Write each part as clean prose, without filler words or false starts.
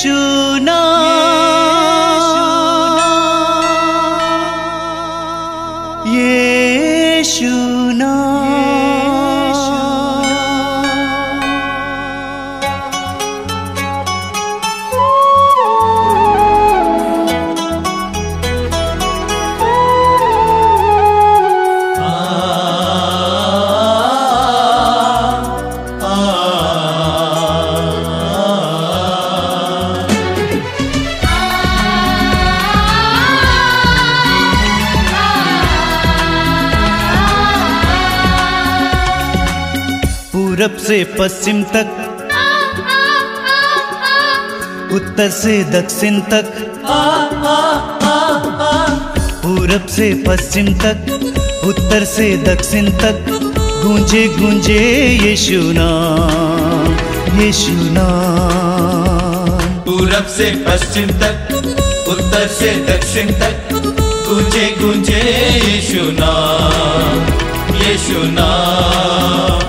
यीशु नाम, यीशु पूरब से पश्चिम तक, उत्तर से दक्षिण तक, पूरब से पश्चिम तक, उत्तर से दक्षिण तक गूंजे गूंजे यीशु नाम, यीशु नाम। पूरब से पश्चिम तक, उत्तर से दक्षिण तक गूंजे गूंजे यीशु नाम, यीशु नाम।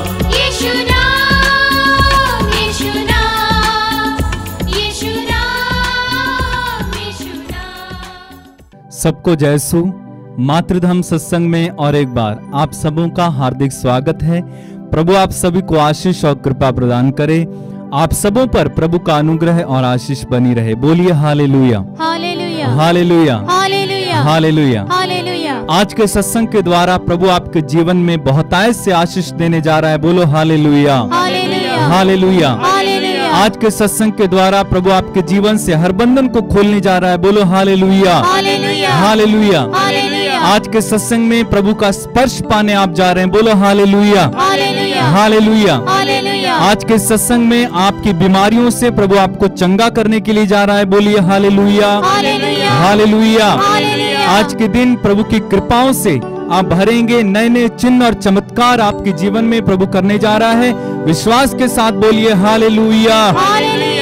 सबको जय यीशु। मातृधाम सत्संग में और एक बार आप सबों का हार्दिक स्वागत है। प्रभु आप सभी को आशीष और कृपा प्रदान करे। आप सबों पर प्रभु का अनुग्रह और आशीष बनी रहे। बोलिए hallelujah, hallelujah, hallelujah, hallelujah, hallelujah, hallelujah. आज के सत्संग के द्वारा प्रभु आपके जीवन में बहुतायत से आशीष देने जा रहा है। बोलो हालेलुया, हालेलुया, हालेलुया, हालेलुया। आज के सत्संग के द्वारा प्रभु आपके जीवन से हर बंधन को खोलने जा रहा है। बोलो हालेलुया, हालेलुया, हालेलुया, हालेलुया। आज के सत्संग में प्रभु का स्पर्श पाने आप जा रहे हैं। बोलो हालेलुया, हालेलुया, हालेलुया, हालेलुया। आज के सत्संग में आपकी बीमारियों से प्रभु आपको चंगा करने के लिए जा रहा है। बोलिए हालेलुया, हालेलुया, हालेलुया। आज के दिन प्रभु की कृपाओं से आप भरेंगे। नए नए चिन्ह और चमत्कार आपके जीवन में प्रभु करने जा रहा है। विश्वास के साथ बोलिए हालेलुया,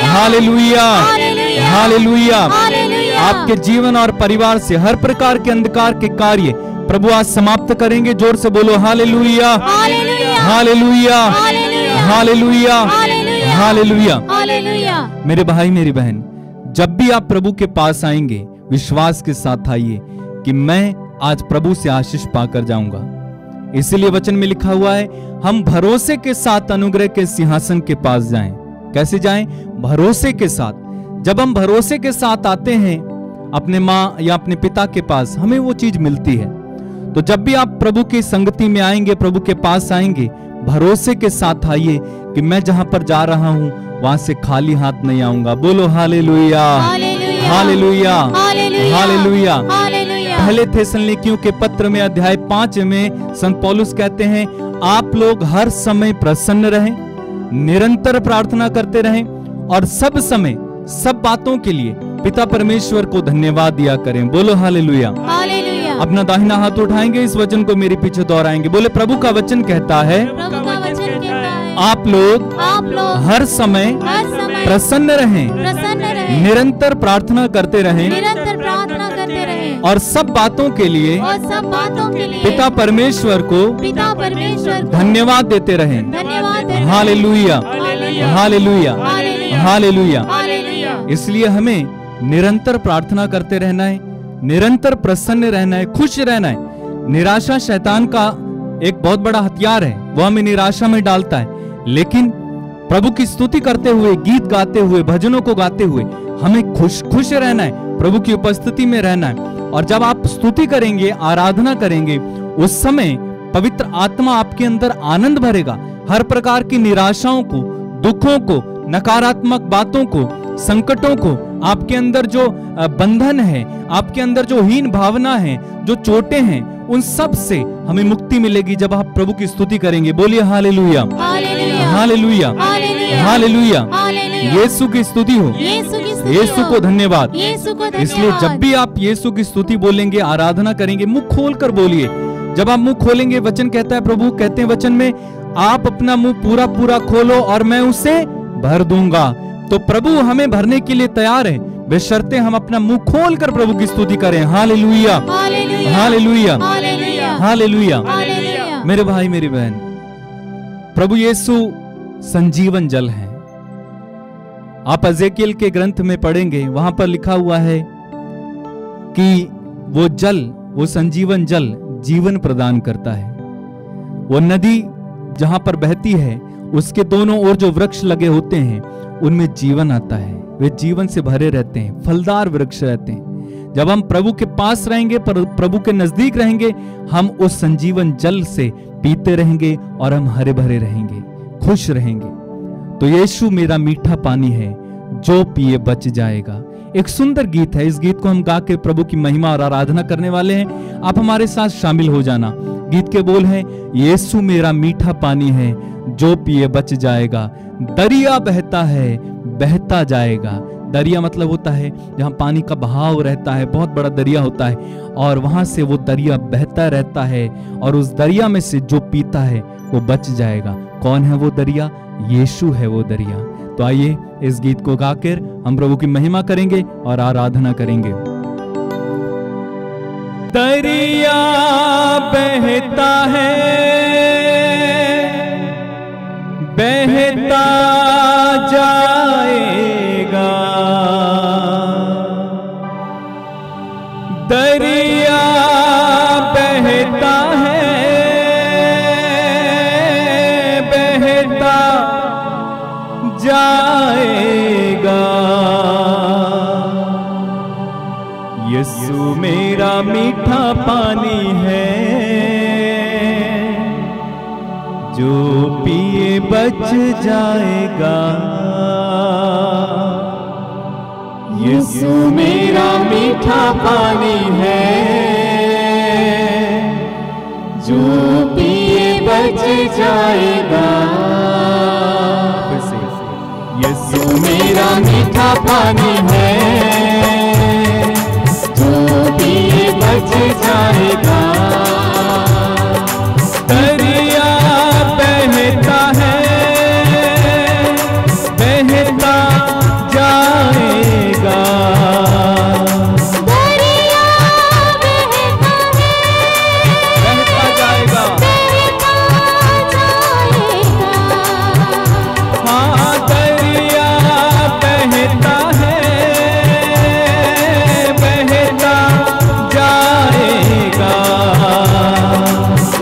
हालेलुया, हालेलुया। आपके जीवन और परिवार से हर प्रकार के अंधकार के कार्य प्रभु आज समाप्त करेंगे। जोर से बोलो हालेलुया, हालेलुया, हालेलुया, हालेलुया। मेरे भाई मेरी बहन, जब भी आप प्रभु के पास आएंगे विश्वास के साथ आइए कि मैं आज प्रभु से आशीष पाकर जाऊंगा। इसीलिए वचन में लिखा हुआ है, हम भरोसे के साथ अनुग्रह के सिंहासन के पास जाएं। कैसे जाएं? भरोसे के साथ। जब हम भरोसे के साथ आते हैं अपने माँ या अपने पिता के पास, हमें वो चीज मिलती है। तो जब भी आप प्रभु की संगति में आएंगे, प्रभु के पास आएंगे, भरोसे के साथ आइए कि मैं जहां पर जा रहा हूं वहां से खाली हाथ नहीं आऊंगा। बोलो हालेलुया, हालेलुया, हालेलुया। पहले थेसलनिकियों के पत्र में अध्याय 5 में संत पौलुस कहते हैं, आप लोग हर समय प्रसन्न रहें, निरंतर प्रार्थना करते रहें और सब समय सब बातों के लिए पिता परमेश्वर को धन्यवाद दिया करें। बोलो हालेलुया, हालेलुया। अपना दाहिना हाथ उठाएंगे, इस वचन को मेरे पीछे दोहराएंगे। बोले प्रभु का वचन कहता है, आप लोग हर समय प्रसन्न रहें, निरंतर प्रार्थना करते रहें और सब बातों के लिए पिता परमेश्वर को धन्यवाद देते रहें। Hallelujah, hallelujah, hallelujah. इसलिए हमें निरंतर प्रार्थना करते रहना है, निरंतर प्रसन्न रहना है, खुश रहना है। निराशा शैतान का एक बहुत बड़ा हथियार है, वो हमें निराशा में डालता है। लेकिन प्रभु की स्तुति करते हुए, गीत गाते हुए, भजनों को गाते हुए हमें खुश खुश रहना है, प्रभु की उपस्थिति में रहना है। और जब आप स्तुति करेंगे, आराधना करेंगे, उस समय पवित्र आत्मा आपके अंदर आनंद भरेगा। हर प्रकार की निराशाओं को, दुखों को, नकारात्मक बातों को, संकटों को, आपके अंदर जो बंधन है, आपके अंदर जो हीन भावना है, जो चोटें हैं, उन सब से हमें मुक्ति मिलेगी जब आप प्रभु की स्तुति करेंगे। बोलिए हालेलुया, हालेलुया, हालेलुया। यीशु की स्तुति हो, यीशु को धन्यवाद। इसलिए जब भी आप यीशु की स्तुति बोलेंगे, आराधना करेंगे, मुंह खोल कर बोलिए। जब आप मुंह खोलेंगे, वचन कहता है, प्रभु कहते हैं वचन में, आप अपना मुंह पूरा पूरा खोलो और मैं उसे भर दूंगा। तो प्रभु हमें भरने के लिए तैयार है, बशर्ते हम अपना मुंह खोल कर प्रभु की स्तुति करें। Hallelujah, hallelujah, hallelujah. मेरे भाई मेरी बहन, प्रभु यीशु संजीवन जल है। आप एजेकियल के ग्रंथ में पढ़ेंगे, वहां पर लिखा हुआ है कि वो जल, वो संजीवन जल जीवन प्रदान करता है। वो नदी जहां पर बहती है उसके दोनों ओर जो वृक्ष लगे होते हैं उनमें जीवन आता है, वे जीवन से भरे रहते हैं, फलदार वृक्ष रहते हैं। जब हम प्रभु के पास रहेंगे, प्रभु के नजदीक रहेंगे, हम उस संजीवन जल से पीते रहेंगे और हम हरे भरे रहेंगे, खुश रहेंगे। तो यीशु मेरा मीठा पानी है, जो पिए बच जाएगा। एक सुंदर गीत है, इस गीत को हम गा के प्रभु की महिमा और आराधना करने वाले हैं। आप हमारे साथ शामिल हो जाना। गीत के बोल हैं, यीशु मेरा मीठा पानी है, जो पिए बच जाएगा। दरिया बहता है, बहता जाएगा। दरिया मतलब होता है जहां पानी का बहाव रहता है, बहुत बड़ा दरिया होता है, और वहां से वो दरिया बहता रहता है, और उस दरिया में से जो पीता है वो बच जाएगा। कौन है वो दरिया? यीशु है वो दरिया। तो आइए इस गीत को गाकर हम प्रभु की महिमा करेंगे और आराधना करेंगे। दरिया बहता है, बहता जाएगा। दरिया बहता है, बहता जाएगा। यीशु मेरा मीठा पानी है, जो पिए बच जाएगा। यीशु मेरा मीठा पानी है, जो पिए बच जाएगा। यीशु मेरा मीठा पानी है, जो पिए बच जाएगा। दरिया बहता है, बहता जाएगा। दरिया बहता है, बहता जाएगा। बहता जाएगा। हाँ, दरिया बहता है, बहता जाएगा।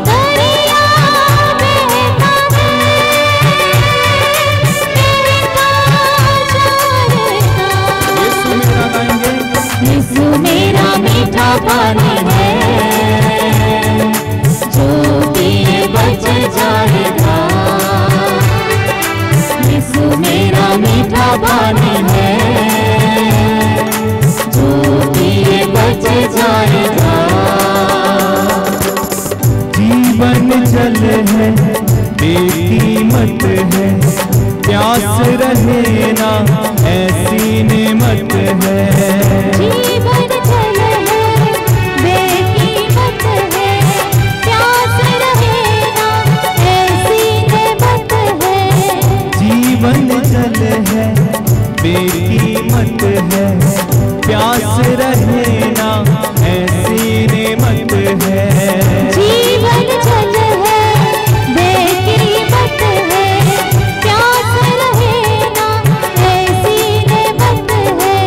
दरिया बहता है, यीशु मेरा मीठा पानी है, जो पिए बच जाएगा। यीशु मेरा मीठा पानी है, जो पिए बच जाएगा। जीवन जल है, बेकीमत है, प्यास रहे ना ऐसी नेमत है। जीवन जल है, बेकीमत है, प्यास रहे ना ऐसी नेमत है। जीवन जल है, बेकीमत है, प्यास रहे ना ऐसी नेमत है। जीवन जल है, बेकीमत है, प्यास रहे ना ऐसी नेमत है।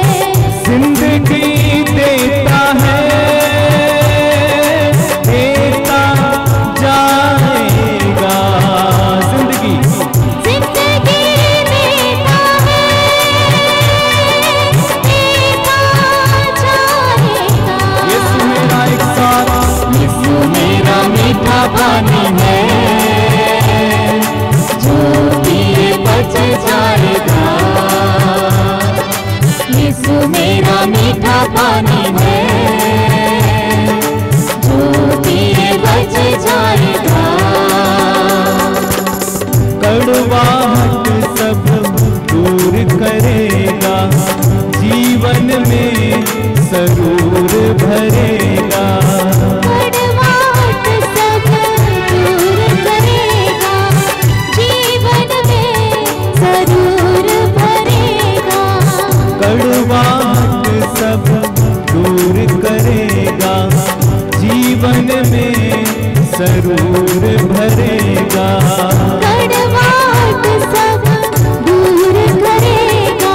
जिंदगी देता है, देता जाएगा। जिंदगी जिंदगी देता है, देता जाएगा। यीशु मेरा एक सारा, यीशु मेरा मीठा पानी है, जो पिए बच जाएगा। यीशु मेरा मीठा पानी है, जो पिए बच जाएगा। कड़वाहट सब दूर करेगा, जीवन में सरूर भरेगा। कड़वाहट सब दूर करेगा, जीवन में सरूर भरेगा। कड़वाहट सब दूर करेगा, जीवन में सरूर भरेगा। कड़वाहट सब दूर करेगा,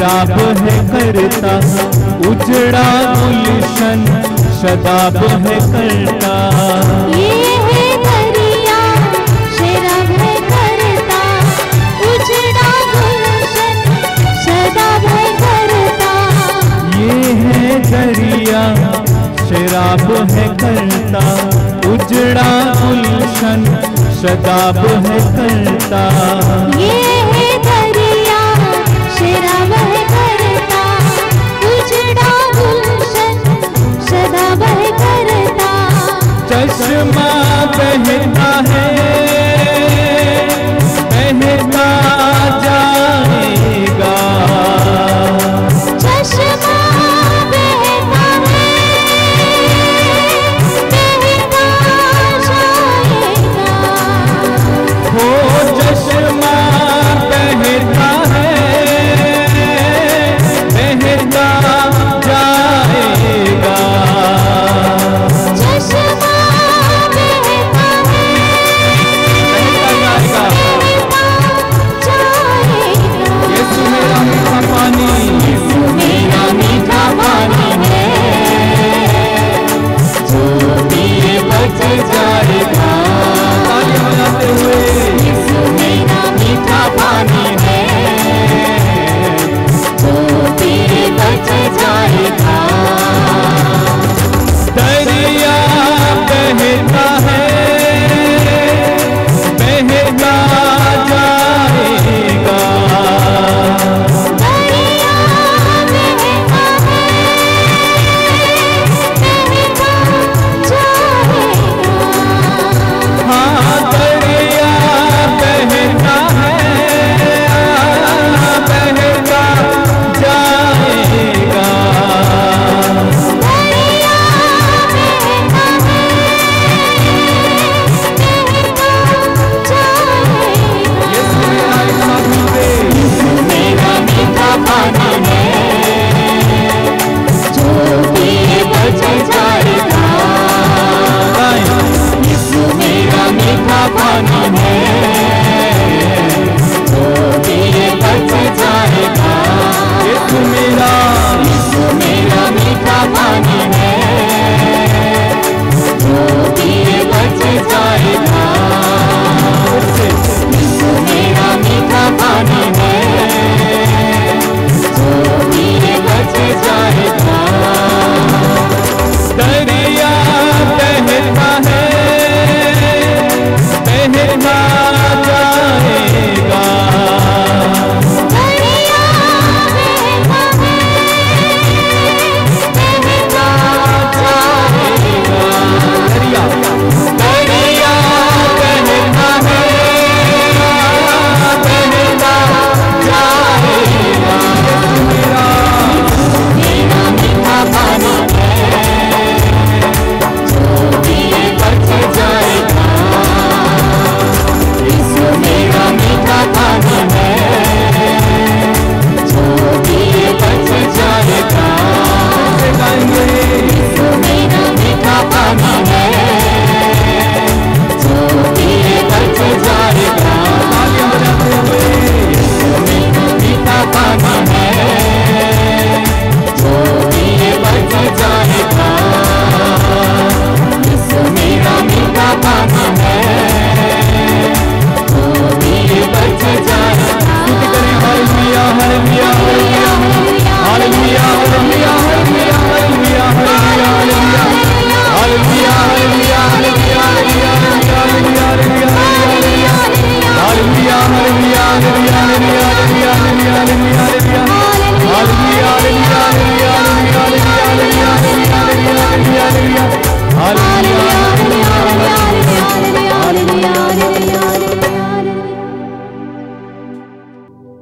शराब है करता, उजड़ा गुलशन शराब है करता। ये है दरिया शराब है करता, उजड़ा गुलशन शराब है करता। ये है दरिया शराब है करता, उजड़ा गुलशन शराब है करता। ये है दरिया शराब है करता, उजड़ा गुलशन शराब है करता। चश्मा बहता है, बहता जाएगा। चश्मा बहता है, बहता जाएगा। हो चश्मा बहता है, बहता जाएगा। चश्मा बहता है, बहता जाएगा। जाएगा। यीशु मेरा मीठा पानी, यीशु मेरा मीठा पानी है, जो पिए बच जाएगा। तालियां बजाते हुए। यीशु मेरा मीठा पानी है, जो पिए बच जाएगा। दरिया बहता है, बहता जाएगा। दरिया बहता है, बहता जाएगा। हाँ दरिया बहता है, बहता जाएगा। दरिया बहता है, बहता जाएगा। यीशु मेरा इतना पीते। यीशु मेरा मीठा पानी है, जो पिए बच जाएगा। यीशु मेरा मीठा पानी है, जो पिए बच जाएगा। यीशु मेरा मीठा पानी है, जो पिए बच जाएगा। यीशु मेरा मीठा पानी है, जो पिए बच जाएगा। दरिया बहता है, बहता जाएगा। दरिया बहता है, बहता जाएगा। दरिया दरिया बहता है, बहता जाएगा। मेरा मीठा पानी है, जो पिए बच जाएगा। यीशु मेरा मीठा पानी है, जो पिए बच जाएगा। यीशु मेरा मीठा पानी है, जो पिए बच जाएगा। यीशु मेरा मीठा पानी है, जो पिए बच जाएगा। यीशु मेरा मीठा पानी है, जो पिए बच जाएगा। Hallelujah hallelujah hallelujah hallelujah hallelujah hallelujah hallelujah hallelujah hallelujah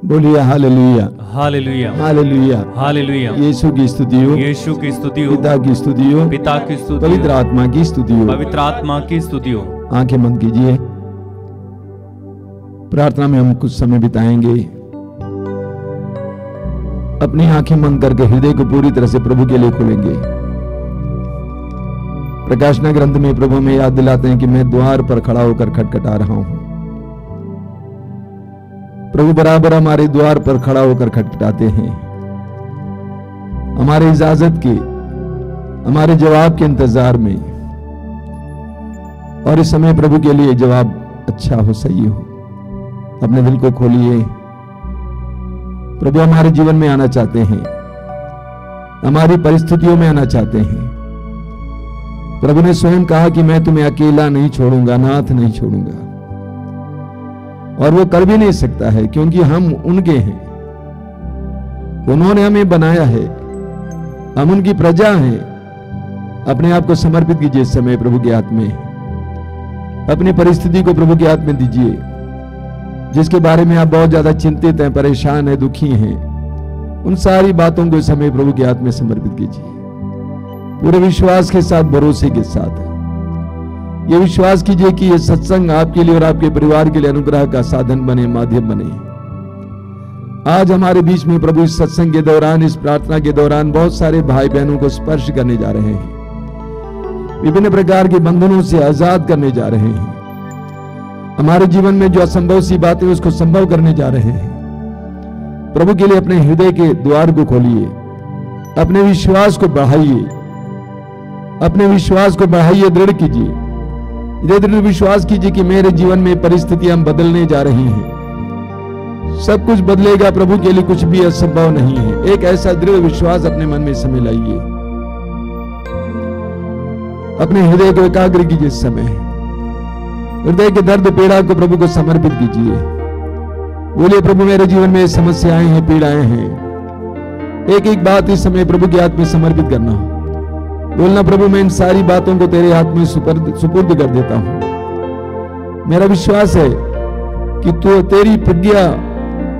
बोलिए hallelujah hallelujah hallelujah. Hallelujah. Yeshu की स्तुति हो, यीशु की स्तुति हो, पिता की स्तुति हो, पिता की स्तुति हो, पवित्र आत्मा की स्तुति हो। पवित्र आत्मा की स्तुति हो। आंखें बंद कीजिए। प्रार्थना में हम कुछ समय बिताएंगे। अपनी आंखें बंद करके हृदय को पूरी तरह से प्रभु के लिए खोलेंगे। प्रकाशना ग्रंथ में प्रभु में याद दिलाते हैं कि मैं द्वार पर खड़ा होकर खटखटा रहा हूं। प्रभु बराबर हमारे द्वार पर खड़ा होकर खटखटाते हैं। हमारे इजाजत के, हमारे जवाब के इंतजार में। और इस समय प्रभु के लिए जवाब अच्छा हो, सही हो। अपने दिल को खोलिए। प्रभु हमारे जीवन में आना चाहते हैं, हमारी परिस्थितियों में आना चाहते हैं। प्रभु ने स्वयं कहा कि मैं तुम्हें अकेला नहीं छोड़ूंगा, नाथ नहीं छोड़ूंगा। और वो कर भी नहीं सकता है, क्योंकि हम उनके हैं। उन्होंने हमें बनाया है, हम उनकी प्रजा हैं। अपने आप को समर्पित कीजिए इस समय प्रभु के हाथ में। अपनी परिस्थिति को प्रभु के हाथ में दीजिए, जिसके बारे में आप बहुत ज्यादा चिंतित हैं, परेशान हैं, दुखी हैं। उन सारी बातों को इस समय प्रभु के हाथ में समर्पित कीजिए, पूरे विश्वास के साथ, भरोसे के साथ। ये विश्वास कीजिए कि ये सत्संग आपके लिए और आपके परिवार के लिए अनुग्रह का साधन बने, माध्यम बने। आज हमारे बीच में प्रभु इस सत्संग के दौरान, इस प्रार्थना के दौरान बहुत सारे भाई बहनों को स्पर्श करने जा रहे हैं, विभिन्न प्रकार के बंधनों से आजाद करने जा रहे हैं। हमारे जीवन में जो असंभव सी बातें उसको संभव करने जा रहे हैं। प्रभु के लिए अपने हृदय के द्वार को खोलिए, अपने विश्वास को बढ़ाइए, अपने विश्वास को बढ़ाइए, दृढ़ कीजिए। दृढ़ विश्वास कीजिए कि मेरे जीवन में परिस्थितियां बदलने जा रही हैं, सब कुछ बदलेगा। प्रभु के लिए कुछ भी असंभव नहीं है। एक ऐसा दृढ़ विश्वास अपने मन में समय लाइए, अपने हृदय को एकाग्र कीजिए। इस समय हृदय के दर्द पीड़ा को प्रभु को समर्पित कीजिए। बोलिए, प्रभु मेरे जीवन में समस्याएं हैं, पीड़ाएं हैं। एक एक बात इस समय प्रभु के हाथ में समर्पित करना। बोलना, प्रभु मैं इन सारी बातों को तेरे हाथ में सुपुर्द कर देता हूं। मेरा विश्वास है कि तू, तेरी प्रज्ञा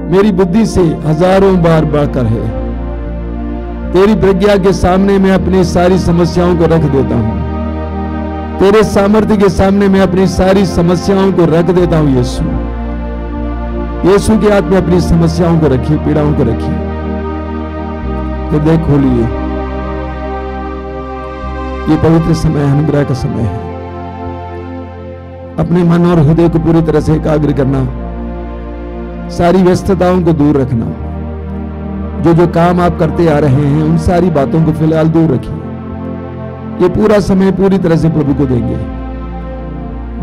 मेरी बुद्धि से हजारों बार बढ़कर है। तेरी प्रज्ञा के सामने मैं अपनी सारी समस्याओं को रख देता हूं। तेरे सामर्थ्य के सामने मैं अपनी सारी समस्याओं को रख देता हूं। यीशु, यीशु के हाथ में अपनी समस्याओं को रखिए, पीड़ाओं को रखिए। हृदय खोलिए। ये पवित्र समय, अनुग्रह का समय है। अपने मन और हृदय को पूरी तरह से एकाग्र करना, सारी व्यस्तताओं को दूर रखना। जो जो काम आप करते आ रहे हैं उन सारी बातों को फिलहाल दूर रखिए। ये पूरा समय पूरी तरह से प्रभु को देंगे।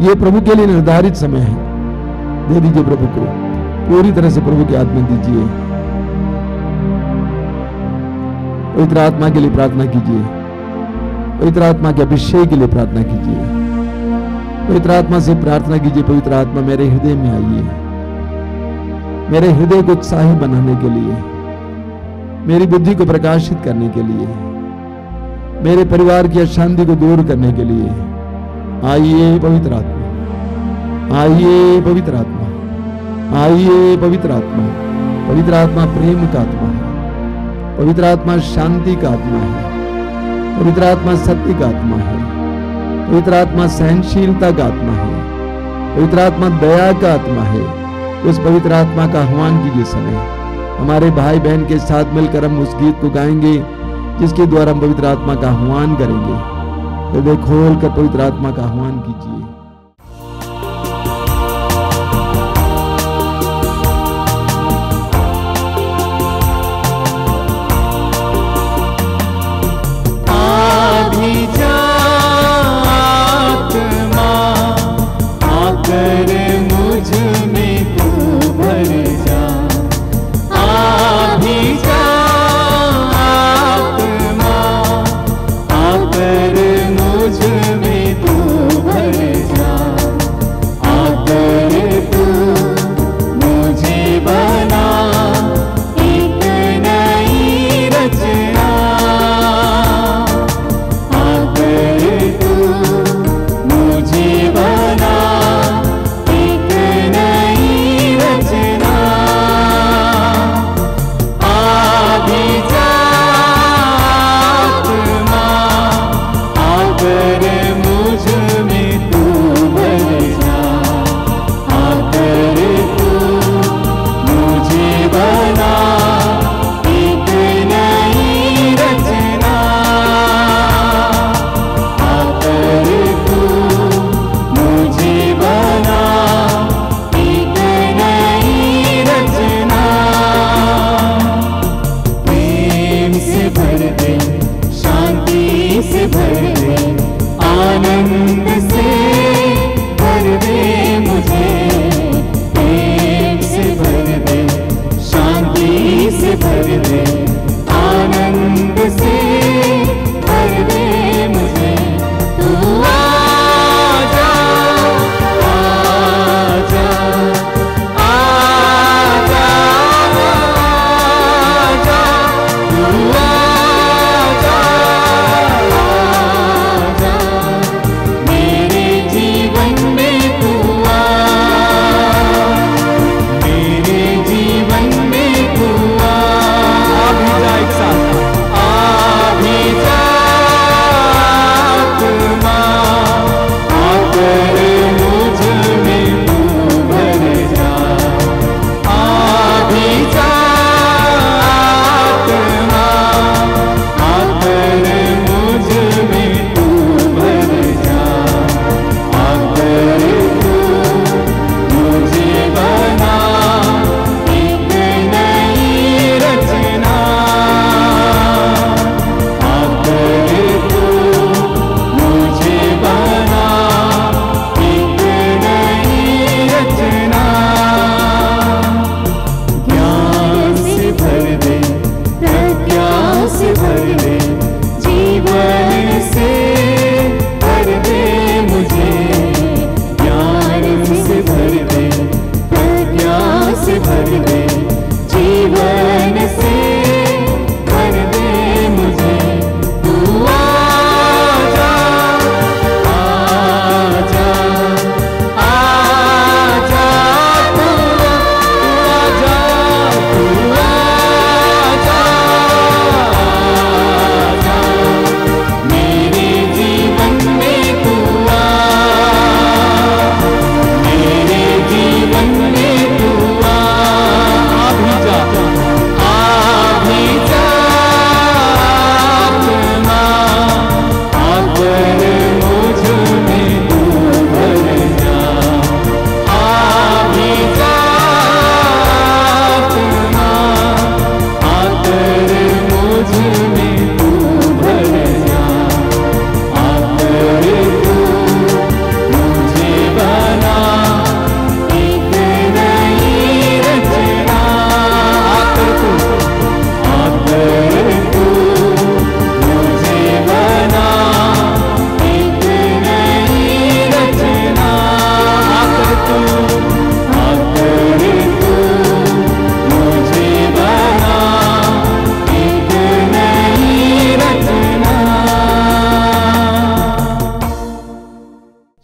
ये प्रभु के लिए निर्धारित समय है। दे दीजिए प्रभु को, पूरी तरह से प्रभु के हाथ में दीजिए। पवित्र आत्मा के लिए प्रार्थना कीजिए, पवित्र आत्मा के अभिषेक के लिए प्रार्थना कीजिए। पवित्र आत्मा से प्रार्थना कीजिए, पवित्र आत्मा मेरे हृदय में आइए, मेरे हृदय को उत्साही बनाने के लिए, मेरी बुद्धि को प्रकाशित करने के लिए, मेरे परिवार की अशांति को दूर करने के लिए। आइए पवित्र आत्मा, आइए पवित्र आत्मा, आइए पवित्र आत्मा। पवित्र आत्मा प्रेम का आत्मा है, पवित्र आत्मा शांति का आत्मा है, पवित्र आत्मा सत्य का आत्मा है, पवित्र आत्मा सहनशीलता का आत्मा है, पवित्र आत्मा दया का आत्मा है। उस पवित्र आत्मा का आह्वान कीजिए। समय हमारे भाई बहन के साथ मिलकर हम उस गीत को गाएंगे जिसके द्वारा हम पवित्र आत्मा का आह्वान करेंगे। हृदय खोल कर पवित्र आत्मा का आह्वान कीजिए। मुझ में तू भर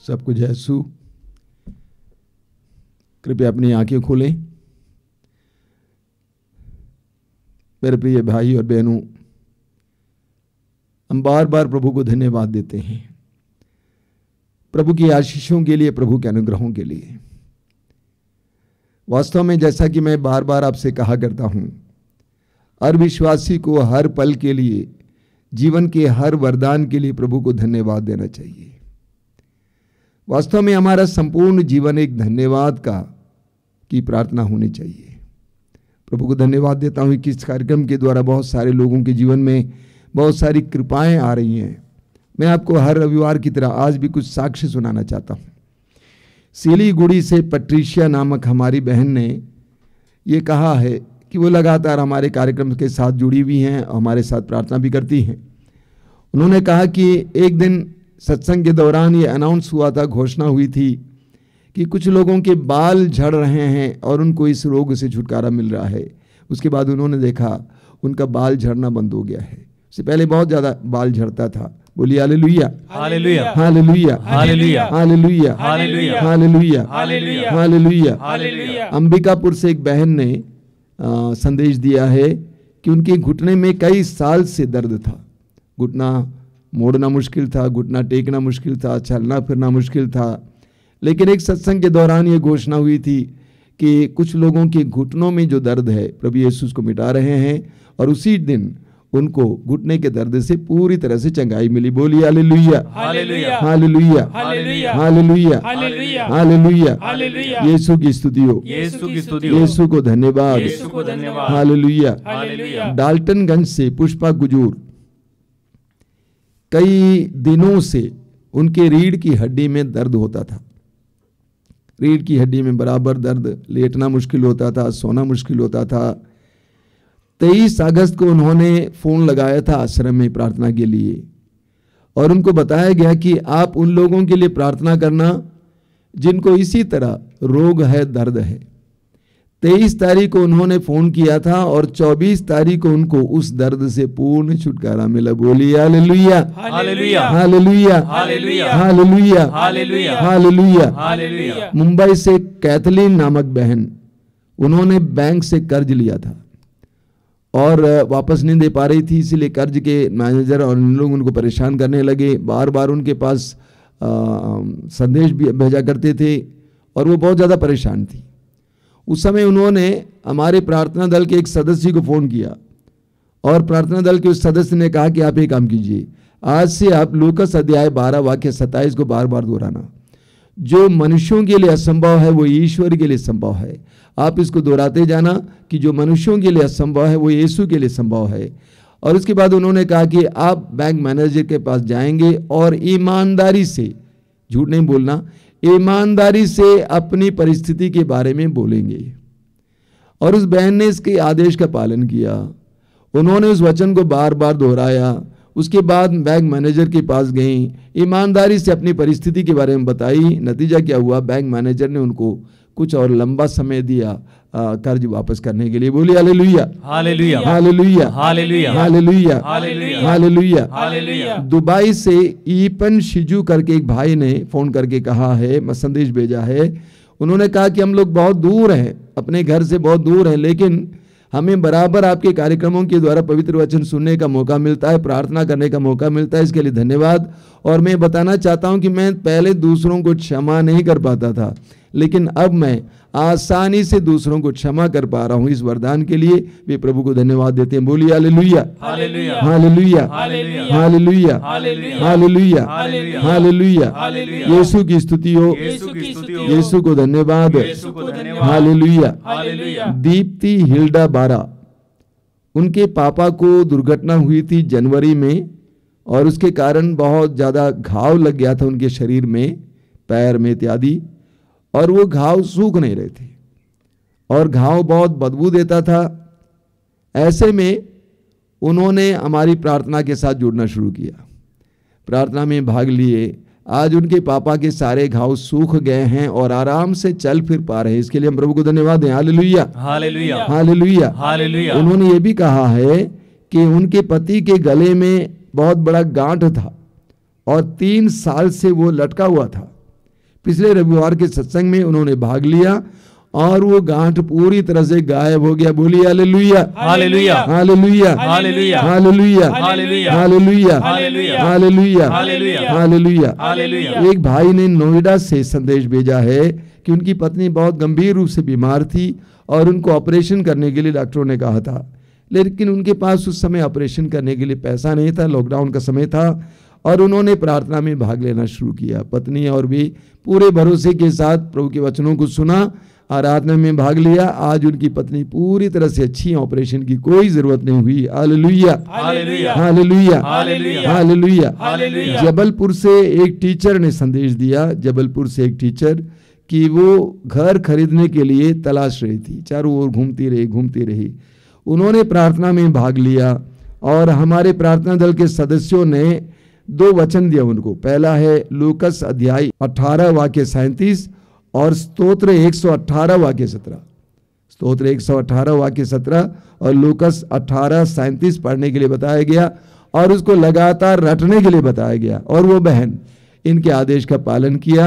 सब कुछ यीशु। कृपया अपनी आंखें खोलें। मेरे प्रिय भाई और बहनों, हम बार बार प्रभु को धन्यवाद देते हैं, प्रभु की आशीषों के लिए, प्रभु के अनुग्रहों के लिए। वास्तव में जैसा कि मैं बार बार आपसे कहा करता हूं, हर विश्वासी को हर पल के लिए, जीवन के हर वरदान के लिए प्रभु को धन्यवाद देना चाहिए। वास्तव में हमारा संपूर्ण जीवन एक धन्यवाद की प्रार्थना होनी चाहिए। प्रभु को धन्यवाद देता हूं कि इस कार्यक्रम के द्वारा बहुत सारे लोगों के जीवन में बहुत सारी कृपाएं आ रही हैं। मैं आपको हर रविवार की तरह आज भी कुछ साक्ष्य सुनाना चाहता हूं। सिलीगुड़ी से पट्रीशिया नामक हमारी बहन ने ये कहा है कि वो लगातार हमारे कार्यक्रम के साथ जुड़ी हुई हैं और हमारे साथ प्रार्थना भी करती हैं। उन्होंने कहा कि एक दिन सत्संग के दौरान ये अनाउंस हुआ था, घोषणा हुई थी कि कुछ लोगों के बाल झड़ रहे हैं और उनको इस रोग से छुटकारा मिल रहा है। उसके बाद उन्होंने देखा उनका बाल झड़ना बंद हो गया है। उससे पहले बहुत ज़्यादा बाल झड़ता था। बोलिए hallelujah, hallelujah, hallelujah, hallelujah, hallelujah, hallelujah, hallelujah, hallelujah, hallelujah. Hallelujah. Ambikapur से एक बहन ने संदेश दिया है कि उनके घुटने में कई साल से दर्द था। घुटना मोड़ना मुश्किल था, घुटना टेकना मुश्किल था, चलना फिरना मुश्किल था। लेकिन एक सत्संग के दौरान ये घोषणा हुई थी कि कुछ लोगों के घुटनों में जो दर्द है प्रभु यीशु उसको मिटा रहे हैं, और उसी दिन उनको घुटने के दर्द से पूरी तरह से चंगाई मिली। बोलिए hallelujah, hallelujah, hallelujah, hallelujah, hallelujah, hallelujah, hallelujah. Hallelujah. Yeshu की स्तुति हो, यीशु की स्तुति हो, यीशु को धन्यवाद, यीशु को धन्यवाद। हालेलुया। हालेलुया। डाल्टनगंज से पुष्पा गुजूर, कई दिनों से उनके रीढ़ की हड्डी में दर्द होता था। रीढ़ की हड्डी में बराबर दर्द, लेटना मुश्किल होता था, सोना मुश्किल होता था। 23 अगस्त को उन्होंने फ़ोन लगाया था आश्रम में प्रार्थना के लिए, और उनको बताया गया कि आप उन लोगों के लिए प्रार्थना करना जिनको इसी तरह रोग है, दर्द है। 23 तारीख को उन्होंने फ़ोन किया था और 24 तारीख को उनको उस दर्द से पूर्ण छुटकारा मिला। बोलिए hallelujah, hallelujah, hallelujah, hallelujah, hallelujah, hallelujah, hallelujah. Hallelujah. Mumbai से कैथलीन नामक बहन, उन्होंने बैंक से कर्ज लिया था और वापस नहीं दे पा रही थी, इसीलिए कर्ज के मैनेजर और इन लोग उनको परेशान करने लगे। बार बार उनके पास संदेश भी भेजा करते थे और वो बहुत ज़्यादा परेशान थी। उस समय उन्होंने हमारे प्रार्थना दल के एक सदस्य को फ़ोन किया और प्रार्थना दल के उस सदस्य ने कहा कि आप एक काम कीजिए, आज से आप लूकस अध्याय 12 वाक्य 27 को बार बार दोहराना। जो मनुष्यों के लिए असंभव है वो ईश्वर के लिए संभव है। आप इसको दोहराते जाना कि जो मनुष्यों के लिए असंभव है वो यीशु के लिए संभव है। और उसके बाद उन्होंने कहा कि आप बैंक मैनेजर के पास जाएंगे और ईमानदारी से, झूठ नहीं बोलना, ईमानदारी से अपनी परिस्थिति के बारे में बोलेंगे। और उस बहन ने इसके आदेश का पालन किया। उन्होंने उस वचन को बार बार दोहराया। उसके बाद बैंक मैनेजर के पास गई, ईमानदारी से अपनी परिस्थिति के बारे में बताई। नतीजा क्या हुआ, बैंक मैनेजर ने उनको कुछ और लंबा समय दिया कर्ज वापस करने के लिए। बोलिए hallelujah, hallelujah, hallelujah, hallelujah, hallelujah, hallelujah, hallelujah. Hallelujah. Dubai से ईपन शिजू करके एक भाई ने फोन करके कहा है, संदेश भेजा है। उन्होंने कहा कि हम लोग बहुत दूर हैं, अपने घर से बहुत दूर हैं, लेकिन हमें बराबर आपके कार्यक्रमों के द्वारा पवित्र वचन सुनने का मौका मिलता है, प्रार्थना करने का मौका मिलता है। इसके लिए धन्यवाद। और मैं बताना चाहता हूं कि मैं पहले दूसरों को क्षमा नहीं कर पाता था, लेकिन अब मैं आसानी से दूसरों को क्षमा कर पा रहा हूं। इस वरदान के लिए वे प्रभु को धन्यवाद देते हैं। बोलिए hallelujah, hallelujah, hallelujah, hallelujah, hallelujah, hallelujah, hallelujah, hallelujah, hallelujah. Hallelujah. Yeshu की स्तुति हो, यीशु की स्तुति हो, यीशु को धन्यवाद, यीशु को धन्यवाद। हालेलुया। हालेलुया। दीप्ति हिल्डा बारा, उनके पापा को दुर्घटना हुई थी जनवरी में और उसके कारण बहुत ज़्यादा घाव लग गया था उनके शरीर में, पैर में इत्यादि, और वो घाव सूख नहीं रहे थे और घाव बहुत बदबू देता था। ऐसे में उन्होंने हमारी प्रार्थना के साथ जुड़ना शुरू किया, प्रार्थना में भाग लिए। आज उनके पापा के सारे घाव सूख गए हैं और आराम से चल फिर पा रहे हैं। इसके लिए हम प्रभु को धन्यवाद दें। Hallelujah, hallelujah, hallelujah, hallelujah. उन्होंने ये भी कहा है कि उनके पति के गले में बहुत बड़ा गांठ था और 3 साल से वो लटका हुआ था। पिछले रविवार के सत्संग में उन्होंने भाग लिया और वो गांठ पूरी तरह से गायब हो गया। बोलिए hallelujah, hallelujah, hallelujah, hallelujah, hallelujah, hallelujah, hallelujah, hallelujah, hallelujah, hallelujah, hallelujah. Hallelujah. एक भाई ने नोएडा से संदेश भेजा है कि उनकी पत्नी बहुत गंभीर रूप से बीमार थी और उनको ऑपरेशन करने के लिए डॉक्टरों ने कहा था, लेकिन उनके पास उस समय ऑपरेशन करने के लिए पैसा नहीं था, लॉकडाउन का समय था और उन्होंने प्रार्थना में भाग लेना शुरू किया। पत्नी और भी पूरे भरोसे के साथ प्रभु के वचनों को सुना, आराधना में भाग लिया। आज उनकी पत्नी पूरी तरह से अच्छी है, ऑपरेशन की कोई जरूरत नहीं हुई। Hallelujah, hallelujah, hallelujah, hallelujah, hallelujah. Hallelujah. Jabalpur से एक टीचर ने संदेश दिया, जबलपुर से एक टीचर, कि वो घर खरीदने के लिए तलाश रही थी, चारों ओर घूमती रही। उन्होंने प्रार्थना में भाग लिया और हमारे प्रार्थना दल के सदस्यों ने 2 वचन दिया उनको। पहला है लूकस अध्याय 18 वाक्य 37 और स्तोत्र 118 वाक्य 17। स्तोत्र 118 वाक्य 17 और लूकस 18:37 पढ़ने के लिए बताया गया और उसको लगातार रटने के लिए बताया गया। और वो बहन इनके आदेश का पालन किया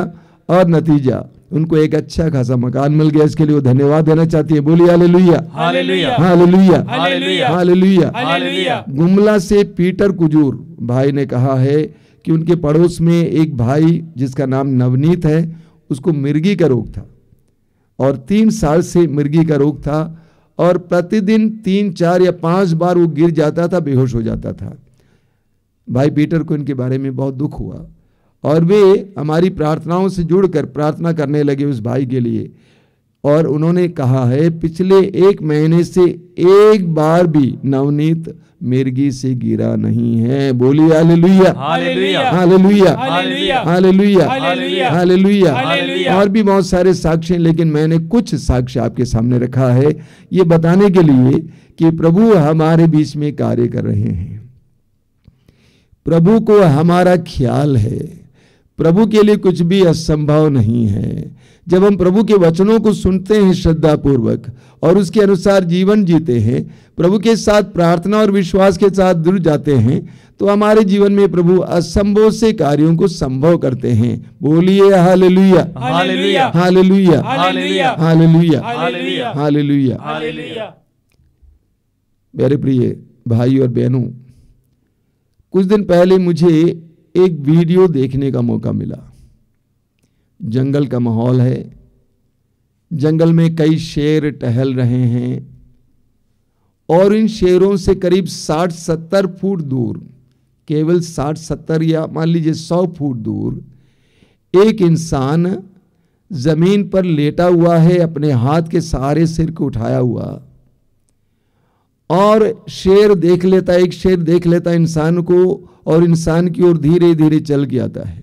और नतीजा उनको एक अच्छा खासा मकान मिल गया। इसके लिए वो धन्यवाद देना चाहती है। बोलिए hallelujah, hallelujah, hallelujah, hallelujah, hallelujah. Hallelujah. Gumla से पीटर कुजूर भाई ने कहा है कि उनके पड़ोस में एक भाई जिसका नाम नवनीत है, उसको मिर्गी का रोग था और 3 साल से मिर्गी का रोग था और प्रतिदिन 3, 4 या 5 बार वो गिर जाता था, बेहोश हो जाता था। भाई पीटर को इनके बारे में बहुत दुख हुआ और वे हमारी प्रार्थनाओं से जुड़कर प्रार्थना करने लगे उस भाई के लिए। और उन्होंने कहा है पिछले 1 महीने से एक बार भी नवनीत मिर्गी से गिरा नहीं है। बोलिए hallelujah, hallelujah, hallelujah, hallelujah, hallelujah, hallelujah, hallelujah. Hallelujah. और भी बहुत सारे साक्ष्य, लेकिन मैंने कुछ साक्ष्य आपके सामने रखा है ये बताने के लिए कि प्रभु हमारे बीच में कार्य कर रहे हैं। प्रभु को हमारा ख्याल है, प्रभु के लिए कुछ भी असंभव नहीं है। जब हम प्रभु के वचनों को सुनते हैं श्रद्धा पूर्वक और उसके अनुसार जीवन जीते हैं, प्रभु के साथ प्रार्थना और विश्वास के साथ जुड़ जाते हैं, तो हमारे जीवन में प्रभु असंभव से कार्यों को संभव करते हैं। बोलिए hallelujah, hallelujah, hallelujah, hallelujah, hallelujah, hallelujah, hallelujah. Hallelujah. मेरे प्रिय भाई और बहनों, कुछ दिन पहले मुझे एक वीडियो देखने का मौका मिला। जंगल का माहौल है, जंगल में कई शेर टहल रहे हैं और इन शेरों से करीब 60-70 फुट दूर, केवल 60-70 या मान लीजिए 100 फुट दूर एक इंसान जमीन पर लेटा हुआ है, अपने हाथ के सहारे सिर को उठाया हुआ, और शेर देख लेता, एक शेर देख लेता इंसान को और इंसान की ओर धीरे धीरे चल के आता है।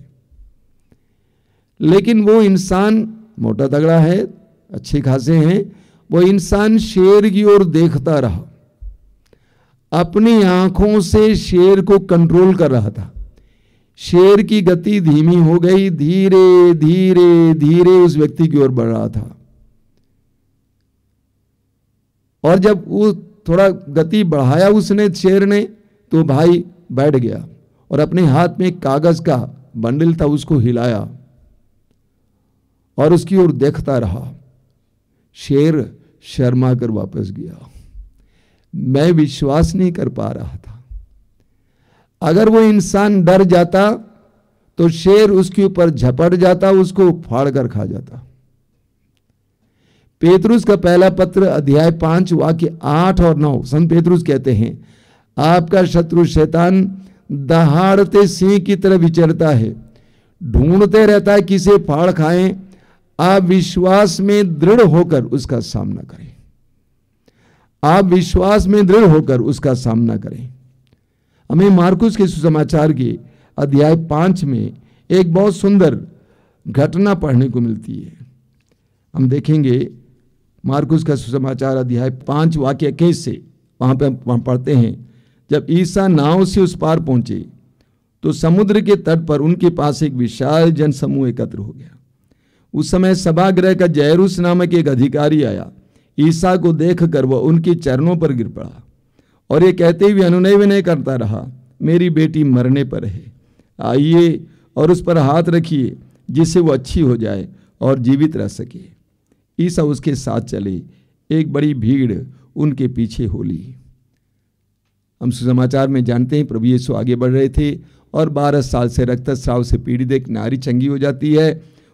लेकिन वो इंसान मोटा तगड़ा है, अच्छे खासे हैं, वो इंसान शेर की ओर देखता रहा, अपनी आंखों से शेर को कंट्रोल कर रहा था। शेर की गति धीमी हो गई, धीरे धीरे धीरे उस व्यक्ति की ओर बढ़ रहा था। और जब वो थोड़ा गति बढ़ाया उसने, शेर ने, तो भाई बैठ गया और अपने हाथ में एक कागज का बंडल था, उसको हिलाया और उसकी ओर देखता रहा। शेर शर्मा कर वापस गया। मैं विश्वास नहीं कर पा रहा था। अगर वो इंसान डर जाता तो शेर उसके ऊपर झपट जाता, उसको फाड़ कर खा जाता। पेतरुस का पहला पत्र अध्याय 5 वाक्य 8 और 9, संत पेतरुस कहते हैं, आपका शत्रु शैतान दहाड़ते सिंह की तरह विचरता है, ढूंढते रहता है किसे फाड़ खाएं। आप विश्वास में दृढ़ होकर उसका सामना करें। आप विश्वास में दृढ़ होकर उसका सामना करें। हमें मार्कुस के सुसमाचार के अध्याय 5 में एक बहुत सुंदर घटना पढ़ने को मिलती है। हम देखेंगे मार्कुस का सुसमाचार अध्याय 5 वाक्य 21 से, वहां पढ़ते हैं, जब ईसा नाव से उस पार पहुंचे तो समुद्र के तट पर उनके पास एक विशाल जनसमूह एकत्र हो गया। उस समय सभागृह का जैरूस नामक एक अधिकारी आया। ईसा को देखकर वह उनके चरणों पर गिर पड़ा और ये कहते हुए अनुनय विनय करता रहा, मेरी बेटी मरने पर है, आइए और उस पर हाथ रखिए, जिससे वो अच्छी हो जाए और जीवित रह सके। ईसा उसके साथ चले, एक बड़ी भीड़ उनके पीछे हो ली। हम सुसमाचार में जानते हैं प्रभु यीशु आगे बढ़ रहे थे और 12 साल से रक्तस्राव से पीड़ित एक नारी चंगी हो जाती है।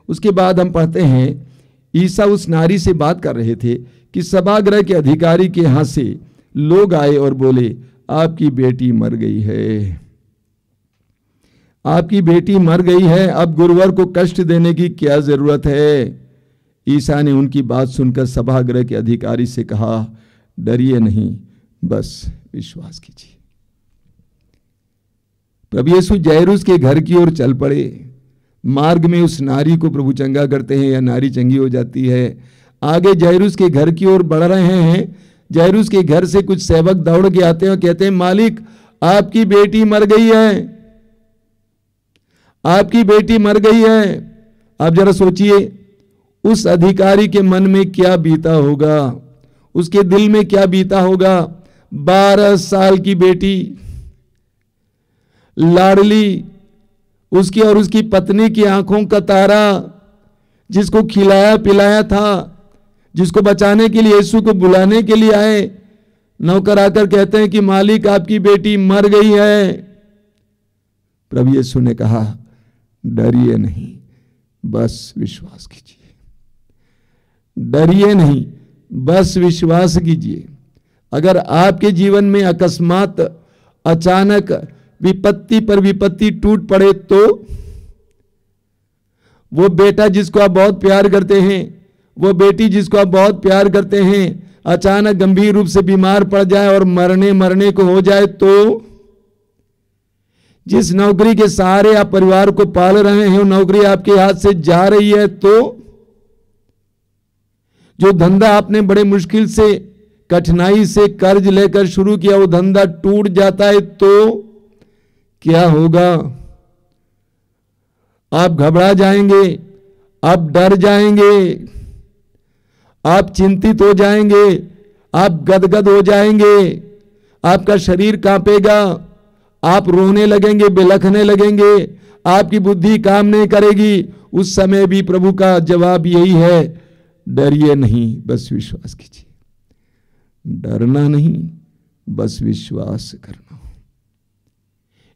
उसके बाद हम पढ़ते हैं ईसा उस नारी से बात कर रहे थे कि सभागृह के अधिकारी के यहाँ से लोग आए और बोले, आपकी बेटी मर गई है, आपकी बेटी मर गई है, अब गुरुवार को कष्ट देने की क्या जरूरत है। ईसा ने उनकी बात सुनकर सभागृह के अधिकारी से कहा, डरिए नहीं, बस विश्वास कीजिए। प्रभु यीशु जैरूस के घर की ओर चल पड़े। मार्ग में उस नारी को प्रभु चंगा करते हैं या नारी चंगी हो जाती है। आगे जैरूस के घर की ओर बढ़ रहे हैं। जैरूस के घर से कुछ सेवक दौड़ के आते हैं और कहते हैं, मालिक आपकी बेटी मर गई है, आपकी बेटी मर गई है। आप जरा सोचिए उस अधिकारी के मन में क्या बीता होगा, उसके दिल में क्या बीता होगा। 12 साल की बेटी, लाडली, उसकी और उसकी पत्नी की आंखों का तारा, जिसको खिलाया पिलाया था, जिसको बचाने के लिए यीशु को बुलाने के लिए आए, नौकर आकर कहते हैं कि मालिक आपकी बेटी मर गई है। प्रभु यीशु ने कहा, डरिए नहीं, बस विश्वास कीजिए। डरिए नहीं, बस विश्वास कीजिए। अगर आपके जीवन में अकस्मात अचानक विपत्ति पर विपत्ति टूट पड़े तो वो बेटा जिसको आप बहुत प्यार करते हैं, वो बेटी जिसको आप बहुत प्यार करते हैं, अचानक गंभीर रूप से बीमार पड़ जाए और मरने को हो जाए तो, जिस नौकरी के सहारे आप परिवार को पाल रहे हैं वो नौकरी आपके हाथ से जा रही है तो, जो धंधा आपने बड़े मुश्किल से कठिनाई से कर्ज लेकर शुरू किया वो धंधा टूट जाता है तो क्या होगा। आप घबरा जाएंगे, आप डर जाएंगे, आप चिंतित हो जाएंगे, आप गदगद हो जाएंगे, आपका शरीर कांपेगा, आप रोने लगेंगे, बिलखने लगेंगे, आपकी बुद्धि काम नहीं करेगी। उस समय भी प्रभु का जवाब यही है, डरिए नहीं, बस विश्वास कीजिए। डरना नहीं, बस विश्वास करना।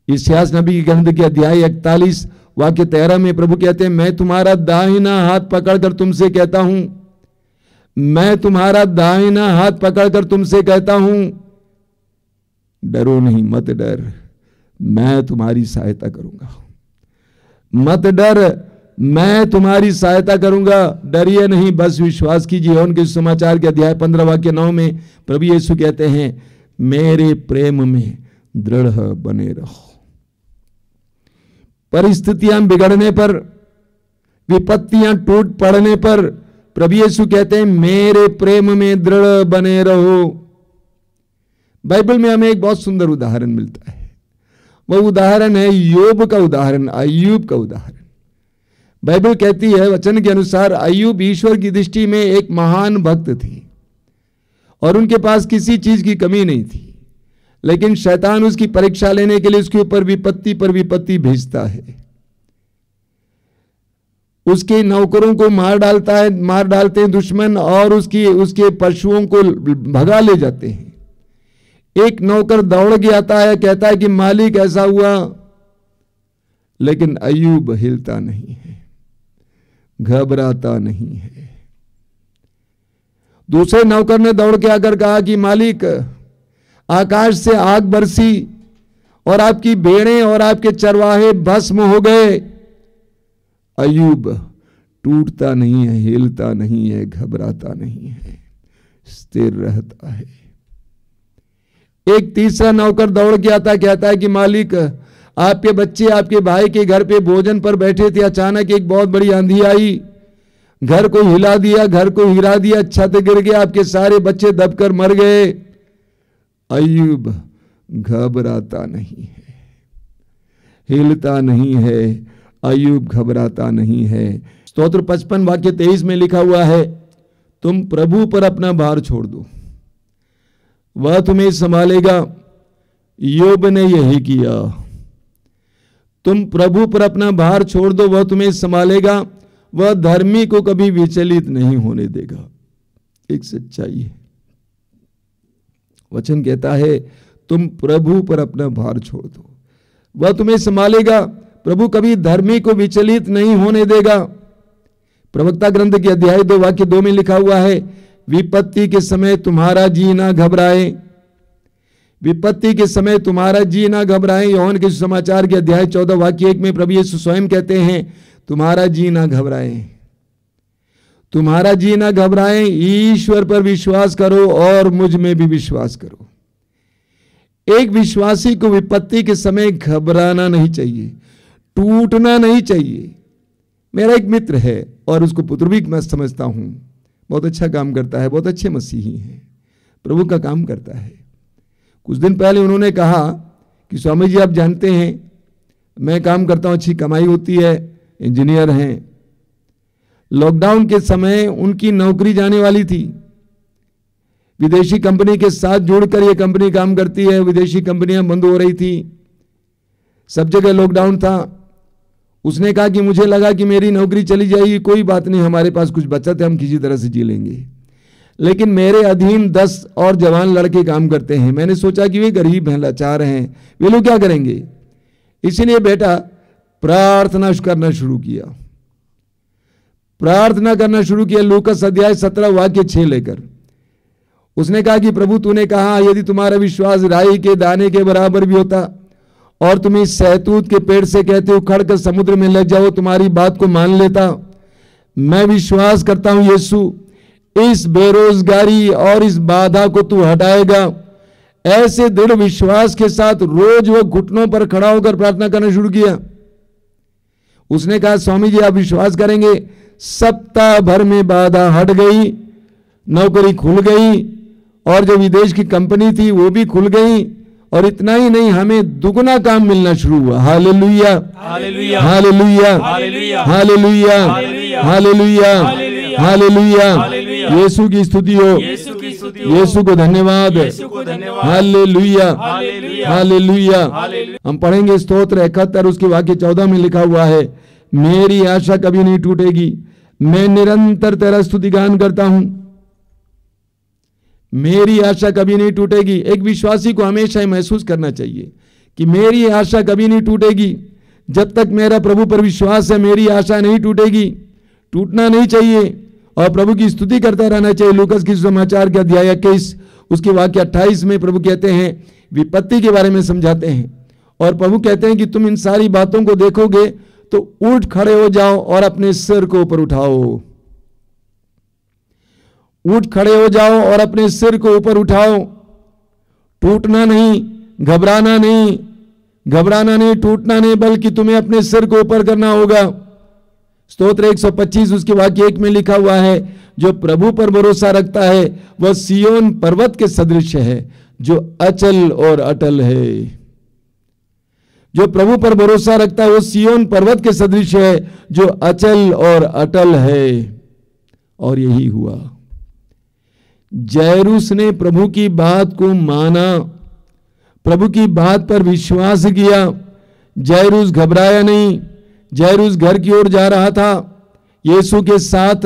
इस्यास नबी की ग्रंथ के अध्याय 41 वाक्य 13 में प्रभु कहते हैं, मैं तुम्हारा दाहिना हाथ पकड़कर तुमसे कहता हूं, मैं तुम्हारा दाहिना हाथ पकड़कर तुमसे कहता हूं, डरो नहीं, मत डर, मैं तुम्हारी सहायता करूंगा। मत डर, मैं तुम्हारी सहायता करूंगा। डरिए नहीं, बस विश्वास कीजिए। उनके समाचार के अध्याय 15 वाक्य 9 में प्रभु यीशु कहते हैं, मेरे प्रेम में दृढ़ बने रहो। परिस्थितियां बिगड़ने पर, विपत्तियां टूट पड़ने पर प्रभु यीशु कहते हैं, मेरे प्रेम में दृढ़ बने रहो। बाइबल में हमें एक बहुत सुंदर उदाहरण मिलता है। वह उदाहरण है योब का उदाहरण, अय्यूब का उदाहरण। बाइबल कहती है वचन के अनुसार, अय्यूब ईश्वर की दृष्टि में एक महान भक्त थे और उनके पास किसी चीज की कमी नहीं थी, लेकिन शैतान उसकी परीक्षा लेने के लिए उसके ऊपर विपत्ति पर विपत्ति भेजता है। उसके नौकरों को मार डालते हैं दुश्मन, और उसके पशुओं को भगा ले जाते हैं। एक नौकर दौड़ के आता है, कहता है कि मालिक ऐसा हुआ, लेकिन अय्यूब हिलता नहीं है, घबराता नहीं है। दूसरे नौकर ने दौड़ के आकर कहा कि मालिक आकाश से आग बरसी और आपकी भेड़ें और आपके चरवाहे भस्म हो गए। अय्यूब टूटता नहीं है, हिलता नहीं है, घबराता नहीं है, स्थिर रहता है। एक तीसरा नौकर दौड़ के आता, कहता है कि मालिक आपके बच्चे आपके भाई के घर पे भोजन पर बैठे थे, अचानक एक बहुत बड़ी आंधी आई, घर को हिला दिया, घर को हिला दिया, छत गिर गया, आपके सारे बच्चे दबकर मर गए। अय्यूब घबराता नहीं है, हिलता नहीं है, अय्यूब घबराता नहीं है। स्तोत्र 55 वाक्य 23 में लिखा हुआ है, तुम प्रभु पर अपना भार छोड़ दो, वह तुम्हें संभालेगा। योब ने यही किया। तुम प्रभु पर अपना भार छोड़ दो, वह तुम्हें संभालेगा, वह धर्मी को कभी विचलित नहीं होने देगा। एक सच्चाई है। वचन कहता है तुम प्रभु पर अपना भार छोड़ दो, वह तुम्हें संभालेगा, प्रभु कभी धर्मी को विचलित नहीं होने देगा। प्रवक्ता ग्रंथ के अध्याय 2 वाक्य 2 में लिखा हुआ है, विपत्ति के समय तुम्हारा जी ना घबराए। विपत्ति के समय तुम्हारा जी ना घबराए। यूहन्ना के सुसमाचार के अध्याय 14 वाक्य 1 में प्रभु यीशु स्वयं कहते हैं तुम्हारा जी ना घबराए, तुम्हारा जी ना घबराए, ईश्वर पर विश्वास करो और मुझ में भी विश्वास करो। एक विश्वासी को विपत्ति के समय घबराना नहीं चाहिए, टूटना नहीं चाहिए। मेरा एक मित्र है और उसको पुत्र भी मैं समझता हूं, बहुत अच्छा काम करता है, बहुत अच्छे मसीही हैं, प्रभु का काम करता है। कुछ दिन पहले उन्होंने कहा कि स्वामी जी आप जानते हैं मैं काम करता हूं, अच्छी कमाई होती है, इंजीनियर हैं। लॉकडाउन के समय उनकी नौकरी जाने वाली थी, विदेशी कंपनी के साथ जुड़कर ये कंपनी काम करती है, विदेशी कंपनियां बंद हो रही थी, सब जगह लॉकडाउन था। उसने कहा कि मुझे लगा कि मेरी नौकरी चली जाएगी, कोई बात नहीं, हमारे पास कुछ बचत है, हम किसी तरह से जी लेंगे। लेकिन मेरे अधीन 10 और जवान लड़के काम करते हैं। मैंने सोचा कि वे गरीब हैं, लाचार हैं, वे लोग क्या करेंगे, इसलिए बेटा प्रार्थना करना शुरू किया, प्रार्थना करना शुरू किया। लूकास अध्याय 17 वाक्य 6 लेकर उसने कहा कि प्रभु तूने कहा यदि तुम्हारा विश्वास राई के दाने के बराबर भी होता और तुम इस सहतूत के पेड़ से कहते हो खड़ कर समुद्र में लग जाओ, तुम्हारी बात को मान लेता। मैं विश्वास करता हूं यीशु इस बेरोजगारी और इस बाधा को तू हटाएगा। ऐसे दृढ़ विश्वास के साथ रोज वो घुटनों पर खड़ा होकर प्रार्थना करना शुरू किया। उसने कहा स्वामी जी आप विश्वास करेंगे, सप्ताह भर में बाधा हट गई, नौकरी खुल गई और जो विदेश की कंपनी थी वो भी खुल गई, और इतना ही नहीं हमें दुगना काम मिलना शुरू हुआ। Hallelujah, hallelujah, hallelujah, hallelujah, hallelujah, hallelujah, hallelujah. Yeshu की स्तुति हो, यीशु की स्तुति हो, यीशु को धन्यवाद, यीशु को धन्यवाद, हालेलुया, हालेलुया, हालेलुया। हालेलुया। हम पढ़ेंगे स्तोत्र 71 उसके वाक्य 14 में लिखा हुआ है, मेरी आशा कभी नहीं टूटेगी, मैं निरंतर तेरा स्तुतिगान करता हूं, मेरी आशा कभी नहीं टूटेगी। एक विश्वासी को हमेशा महसूस करना चाहिए कि मेरी आशा कभी नहीं टूटेगी। जब तक मेरा प्रभु पर विश्वास है मेरी आशा नहीं टूटेगी, टूटना नहीं चाहिए और प्रभु की स्तुति करता रहना चाहिए। लूकास की समाचार के अध्याय 21 उसके वाक्य 28 में प्रभु कहते हैं, विपत्ति के बारे में समझाते हैं और प्रभु कहते हैं कि तुम इन सारी बातों को देखोगे तो उठ खड़े हो जाओ और अपने सिर को ऊपर उठाओ, उठ खड़े हो जाओ और अपने सिर को ऊपर उठाओ। टूटना नहीं, घबराना नहीं, घबराना नहीं, टूटना नहीं, बल्कि तुम्हें अपने सिर को ऊपर करना होगा। स्तोत्र 125 उसके वाक्य 1 में लिखा हुआ है, जो प्रभु पर भरोसा रखता है वह सियोन पर्वत के सदृश है जो अचल और अटल है। जो प्रभु पर भरोसा रखता है वो सियोन पर्वत के सदृश है जो अचल और अटल है। और यही हुआ, जैरूस ने प्रभु की बात को माना, प्रभु की बात पर विश्वास किया। जैरूस घबराया नहीं, जैरूस घर की ओर जा रहा था यीशु के साथ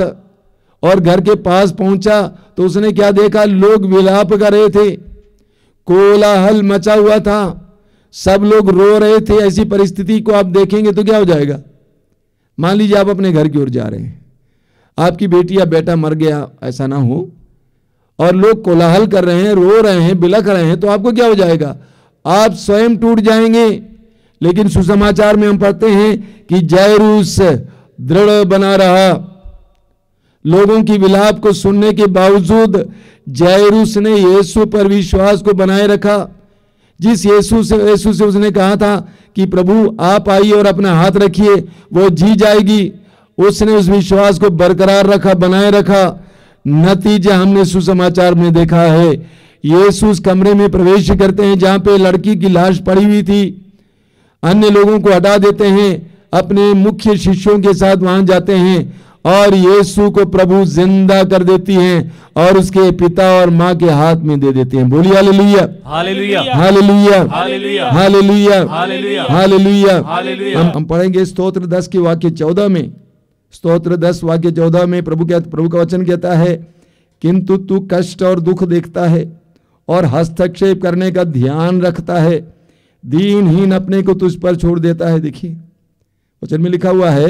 और घर के पास पहुंचा तो उसने क्या देखा, लोग विलाप कर रहे थे, कोलाहल मचा हुआ था, सब लोग रो रहे थे। ऐसी परिस्थिति को आप देखेंगे तो क्या हो जाएगा। मान लीजिए आप अपने घर की ओर जा रहे हैं, आपकी बेटी या बेटा मर गया, ऐसा ना हो, और लोग कोलाहल कर रहे हैं, रो रहे हैं, बिलख रहे हैं, तो आपको क्या हो जाएगा, आप स्वयं टूट जाएंगे। लेकिन सुसमाचार में हम पढ़ते हैं कि जैरूस दृढ़ बना रहा। लोगों की विलाप को सुनने के बावजूद जैरूस ने यीशु पर विश्वास को बनाए रखा। जिस यीशु से उसने कहा था कि प्रभु आप आइए और अपना हाथ रखिए, वो जी जाएगी, उसने उस विश्वास को बरकरार रखा, बनाए रखा। नतीजा हमने सुसमाचार में देखा है, यीशु उस कमरे में प्रवेश करते हैं जहां पे लड़की की लाश पड़ी हुई थी, अन्य लोगों को हटा देते हैं, अपने मुख्य शिष्यों के साथ वहां जाते हैं और यीशु को प्रभु जिंदा कर देती हैं और उसके पिता और माँ के हाथ में दे देते हैं। बोलिए hallelujah, hallelujah, hallelujah, hallelujah, hallelujah, hallelujah, hallelujah. Hallelujah. हम पढ़ेंगे स्तोत्र 10 के वाक्य 14 में। स्तोत्र 10 वाक्य 14 में प्रभु का वचन कहता है, किंतु तू कष्ट और दुख देखता है और हस्तक्षेप करने का ध्यान रखता है, दीनहीन अपने को तुझ पर छोड़ देता है। देखिए वचन में लिखा हुआ है,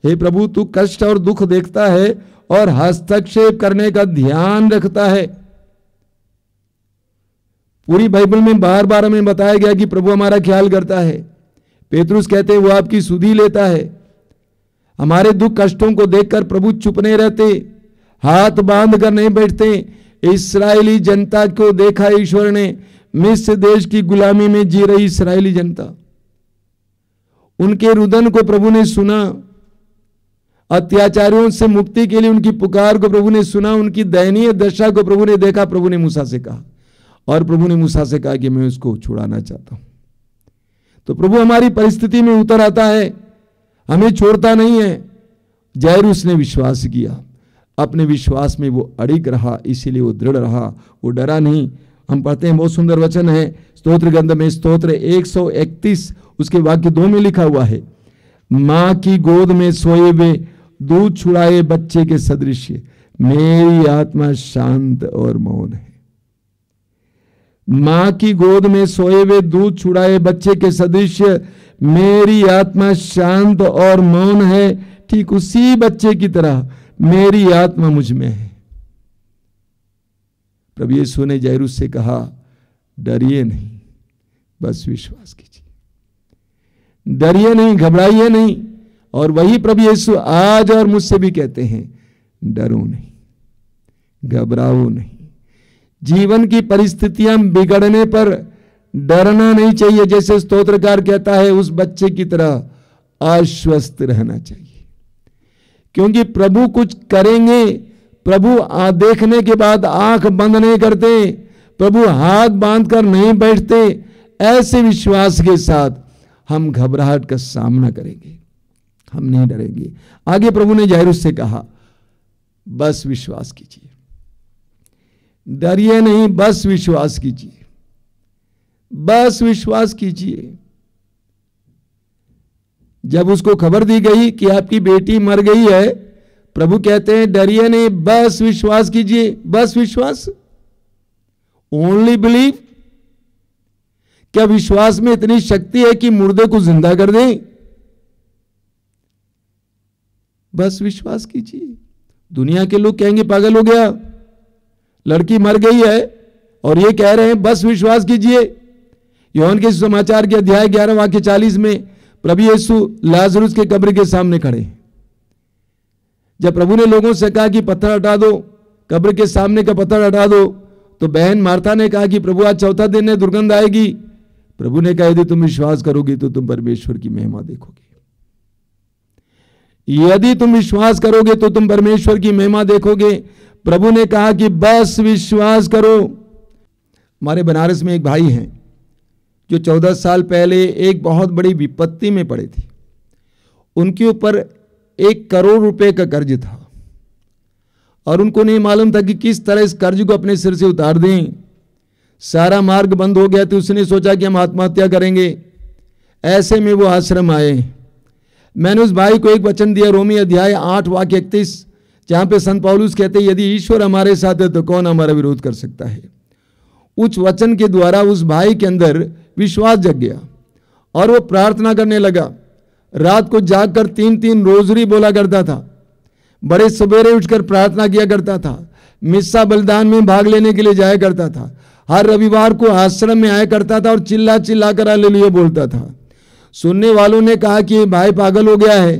हे प्रभु तू कष्ट और दुख देखता है और हस्तक्षेप करने का ध्यान रखता है। पूरी बाइबल में बार बार हमें बताया गया कि प्रभु हमारा ख्याल करता है। पेतरुस कहते हैं वो आपकी सुधि लेता है। हमारे दुख कष्टों को देखकर प्रभु चुप नहीं रहते, हाथ बांध कर नहीं बैठते। इस्राएली जनता को देखा ईश्वर ने, मिस्र देश की गुलामी में जी रही इस्राएली जनता, उनके रुदन को प्रभु ने सुना, अत्याचारियों से मुक्ति के लिए उनकी पुकार को प्रभु ने सुना, उनकी दयनीय दशा को प्रभु ने देखा। प्रभु ने मूसा से कहा, और प्रभु ने मूसा से कहा कि मैं उसको छुड़ाना चाहता हूं। तो प्रभु हमारी परिस्थिति में उतर आता है, हमें छोड़ता नहीं है। जायरूस ने विश्वास किया, अपने विश्वास में वो अड़िग रहा, इसीलिए वो दृढ़ रहा, वो डरा नहीं। हम पढ़ते हैं, बहुत सुंदर वचन है स्तोत्र ग्रंथ में, स्तोत्र 131 उसके वाक्य 2 में लिखा हुआ है, मां की गोद में सोए हुए दूध छुड़ाए बच्चे के सदृश मेरी आत्मा शांत और मौन है। मां की गोद में सोए हुए दूध छुड़ाए बच्चे के सदृश मेरी आत्मा शांत और मौन है, ठीक उसी बच्चे की तरह मेरी आत्मा मुझ में है। प्रभु यीशु ने जायरूस से कहा, डरिए नहीं, बस विश्वास कीजिए, डरिए नहीं, घबराइए नहीं। और वही प्रभु यीशु आज और मुझसे भी कहते हैं, डरो नहीं, घबराओ नहीं। जीवन की परिस्थितियां बिगड़ने पर डरना नहीं चाहिए, जैसे स्तोत्रकार कहता है, उस बच्चे की तरह आश्वस्त रहना चाहिए, क्योंकि प्रभु कुछ करेंगे। प्रभु देखने के बाद आंख बंद नहीं करते, प्रभु हाथ बांधकर नहीं बैठते। ऐसे विश्वास के साथ हम घबराहट का सामना करेंगे, हम नहीं डरेंगे। आगे प्रभु ने जायरूस से कहा, बस विश्वास कीजिए, डरिए नहीं, बस विश्वास कीजिए, बस विश्वास कीजिए। जब उसको खबर दी गई कि आपकी बेटी मर गई है, प्रभु कहते हैं, डरिए नहीं, बस विश्वास कीजिए, बस विश्वास, ओनली बिलीव। क्या विश्वास में इतनी शक्ति है कि मुर्दे को जिंदा कर दें? बस विश्वास कीजिए। दुनिया के लोग कहेंगे पागल हो गया, लड़की मर गई है और ये कह रहे हैं बस विश्वास कीजिए। यूहन्ना के समाचार के अध्याय 11 वाक्य 40 में प्रभु यीशु लाजरुस के कब्र के सामने खड़े। जब प्रभु ने लोगों से कहा कि पत्थर हटा दो, कब्र के सामने का पत्थर हटा दो, तो बहन मार्था ने कहा कि प्रभु आज चौथा दिन है, दुर्गंध आएगी। प्रभु ने कहा, यदि तुम विश्वास करोगे तो तुम परमेश्वर की महिमा देखोगे। यदि तुम विश्वास करोगे तो तुम परमेश्वर की महिमा देखोगे। प्रभु ने कहा कि बस विश्वास करो। हमारे बनारस में एक भाई हैं जो 14 साल पहले एक बहुत बड़ी विपत्ति में पड़े थे। उनके ऊपर 1 करोड़ रुपए का कर्ज था और उनको नहीं मालूम था कि किस तरह इस कर्ज को अपने सिर से उतार दें। सारा मार्ग बंद हो गया, तो उसने सोचा कि हम आत्महत्या करेंगे। ऐसे में वो आश्रम आए। मैंने उस भाई को एक वचन दिया, रोमी अध्याय 8 वाक्य 31, जहां पे संत पौलुस कहते हैं, यदि ईश्वर हमारे साथ है तो कौन हमारा विरोध कर सकता है। उस वचन के द्वारा उस भाई के अंदर विश्वास जग गया और वो प्रार्थना करने लगा। रात को जागकर 3-3 रोजरी बोला करता था, बड़े सवेरे उठकर प्रार्थना किया करता था, मिस्सा बलिदान में भाग लेने के लिए जाया करता था, हर रविवार को आश्रम में आया करता था और चिल्ला चिल्ला कर हालेलुया बोलता था। सुनने वालों ने कहा कि ये भाई पागल हो गया है,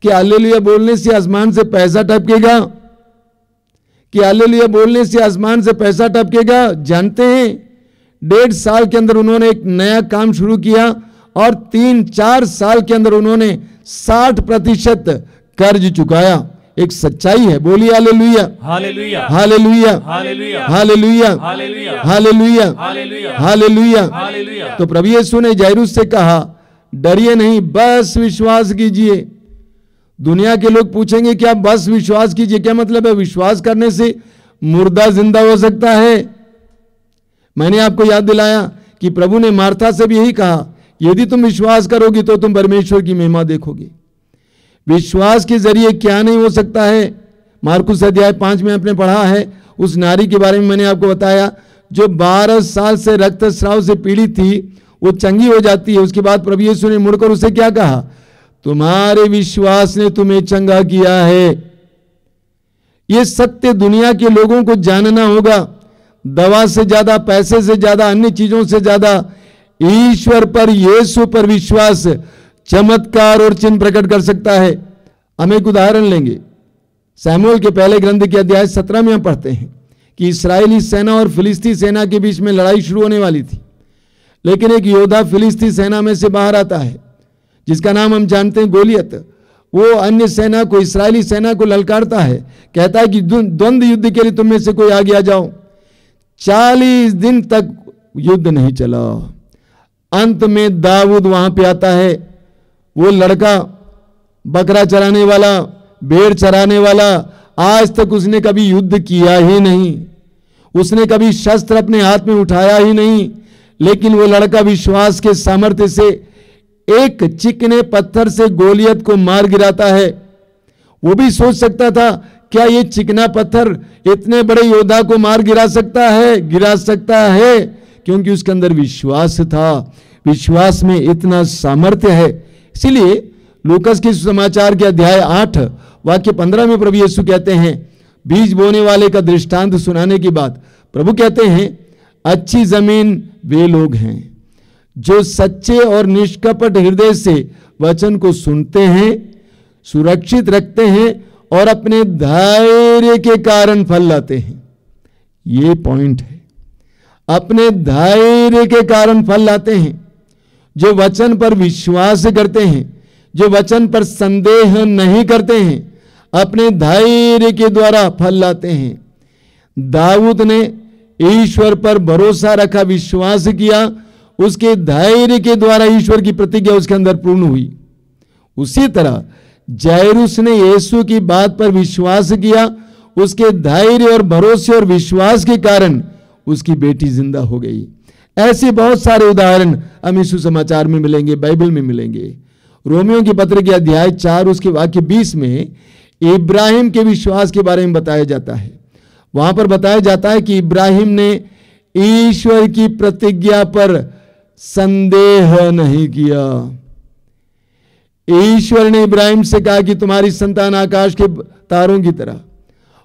कि हालेलुया बोलने से आसमान से पैसा टपकेगा, कि हालेलुया बोलने से आसमान से पैसा टपकेगा। जानते हैं 1.5 साल के अंदर उन्होंने एक नया काम शुरू किया और 3-4 साल के अंदर उन्होंने 60% कर्ज चुकाया। एक सच्चाई है, बोलिए hallelujah, hallelujah, hallelujah, hallelujah, hallelujah, hallelujah, hallelujah, hallelujah, hallelujah. Hallelujah. तो प्रभु यीशु ने जायरूस से कहा, डरिए नहीं, बस विश्वास कीजिए। दुनिया के लोग पूछेंगे कि आप बस विश्वास कीजिए, क्या मतलब है? विश्वास करने से मुर्दा जिंदा हो सकता है? मैंने आपको याद दिलाया कि प्रभु ने मार्था से भी यही कहा, यदि तुम विश्वास करोगी तो तुम परमेश्वर की महिमा देखोगे। विश्वास के जरिए क्या नहीं हो सकता है। मार्कुस अध्याय 5 में आपने पढ़ा है, उस नारी के बारे में मैंने आपको बताया जो 12 साल से रक्तस्राव से पीड़ित थी, वो चंगी हो जाती है। उसके बाद प्रभु यीशु ने मुड़कर उसे क्या कहा? तुम्हारे विश्वास ने तुम्हें चंगा किया है। ये सत्य दुनिया के लोगों को जानना होगा। दवा से ज्यादा, पैसे से ज्यादा, अन्य चीजों से ज्यादा ईश्वर पर, यीशु पर विश्वास चमत्कार और चिन्ह प्रकट कर सकता है। हम एक उदाहरण लेंगे। शमूएल के पहले ग्रंथ के अध्याय 17 में हम पढ़ते हैं कि इस्राएली सेना और फिलिस्ती सेना के बीच में लड़ाई शुरू होने वाली थी, लेकिन एक योद्धा फिलिस्ती सेना में से बाहर आता है जिसका नाम हम जानते हैं गोलियत। वो अन्य सेना को, इस्राएली सेना को ललकारता है, कहता है कि द्वंद्व युद्ध के लिए तुम में से कोई आगे आ जाओ। 40 दिन तक युद्ध नहीं चला। अंत में दाऊद वहां पे आता है। वो लड़का बकरा चराने वाला, भेड़ चराने वाला, आज तक उसने कभी युद्ध किया ही नहीं, उसने कभी शस्त्र अपने हाथ में उठाया ही नहीं, लेकिन वो लड़का विश्वास के सामर्थ्य से एक चिकने पत्थर से गोलियत को मार गिराता है। वो भी सोच सकता था, क्या ये चिकना पत्थर इतने बड़े योद्धा को मार गिरा सकता है, क्योंकि उसके अंदर विश्वास था। विश्वास में इतना सामर्थ्य है। इसीलिए लूकस के समाचार के अध्याय 8 वाक्य 15 में प्रभु यीशु कहते हैं, बीज बोने वाले का दृष्टांत सुनाने के बाद प्रभु कहते हैं, अच्छी जमीन वे लोग हैं जो सच्चे और निष्कपट हृदय से वचन को सुनते हैं, सुरक्षित रखते हैं और अपने धैर्य के कारण फल लाते हैं। ये पॉइंट है, अपने धैर्य के कारण फल लाते हैं। जो वचन पर विश्वास करते हैं, जो वचन पर संदेह नहीं करते हैं, अपने धैर्य के द्वारा फल लाते हैं। दाऊद ने ईश्वर पर भरोसा रखा, विश्वास किया, उसके धैर्य के द्वारा ईश्वर की प्रतिज्ञा उसके अंदर पूर्ण हुई। उसी तरह जायरूस ने यीशु की बात पर विश्वास किया, उसके धैर्य और भरोसे और विश्वास के कारण उसकी बेटी जिंदा हो गई। ऐसे बहुत सारे उदाहरण हम यीशु समाचार में मिलेंगे, बाइबल में मिलेंगे। रोमियो की पत्र के अध्याय 4 उसके वाक्य 20 में इब्राहिम के विश्वास के बारे में बताया जाता है। वहां पर बताया जाता है कि इब्राहिम ने ईश्वर की प्रतिज्ञा पर संदेह नहीं किया। ईश्वर ने इब्राहिम से कहा कि तुम्हारी संतान आकाश के तारों की तरह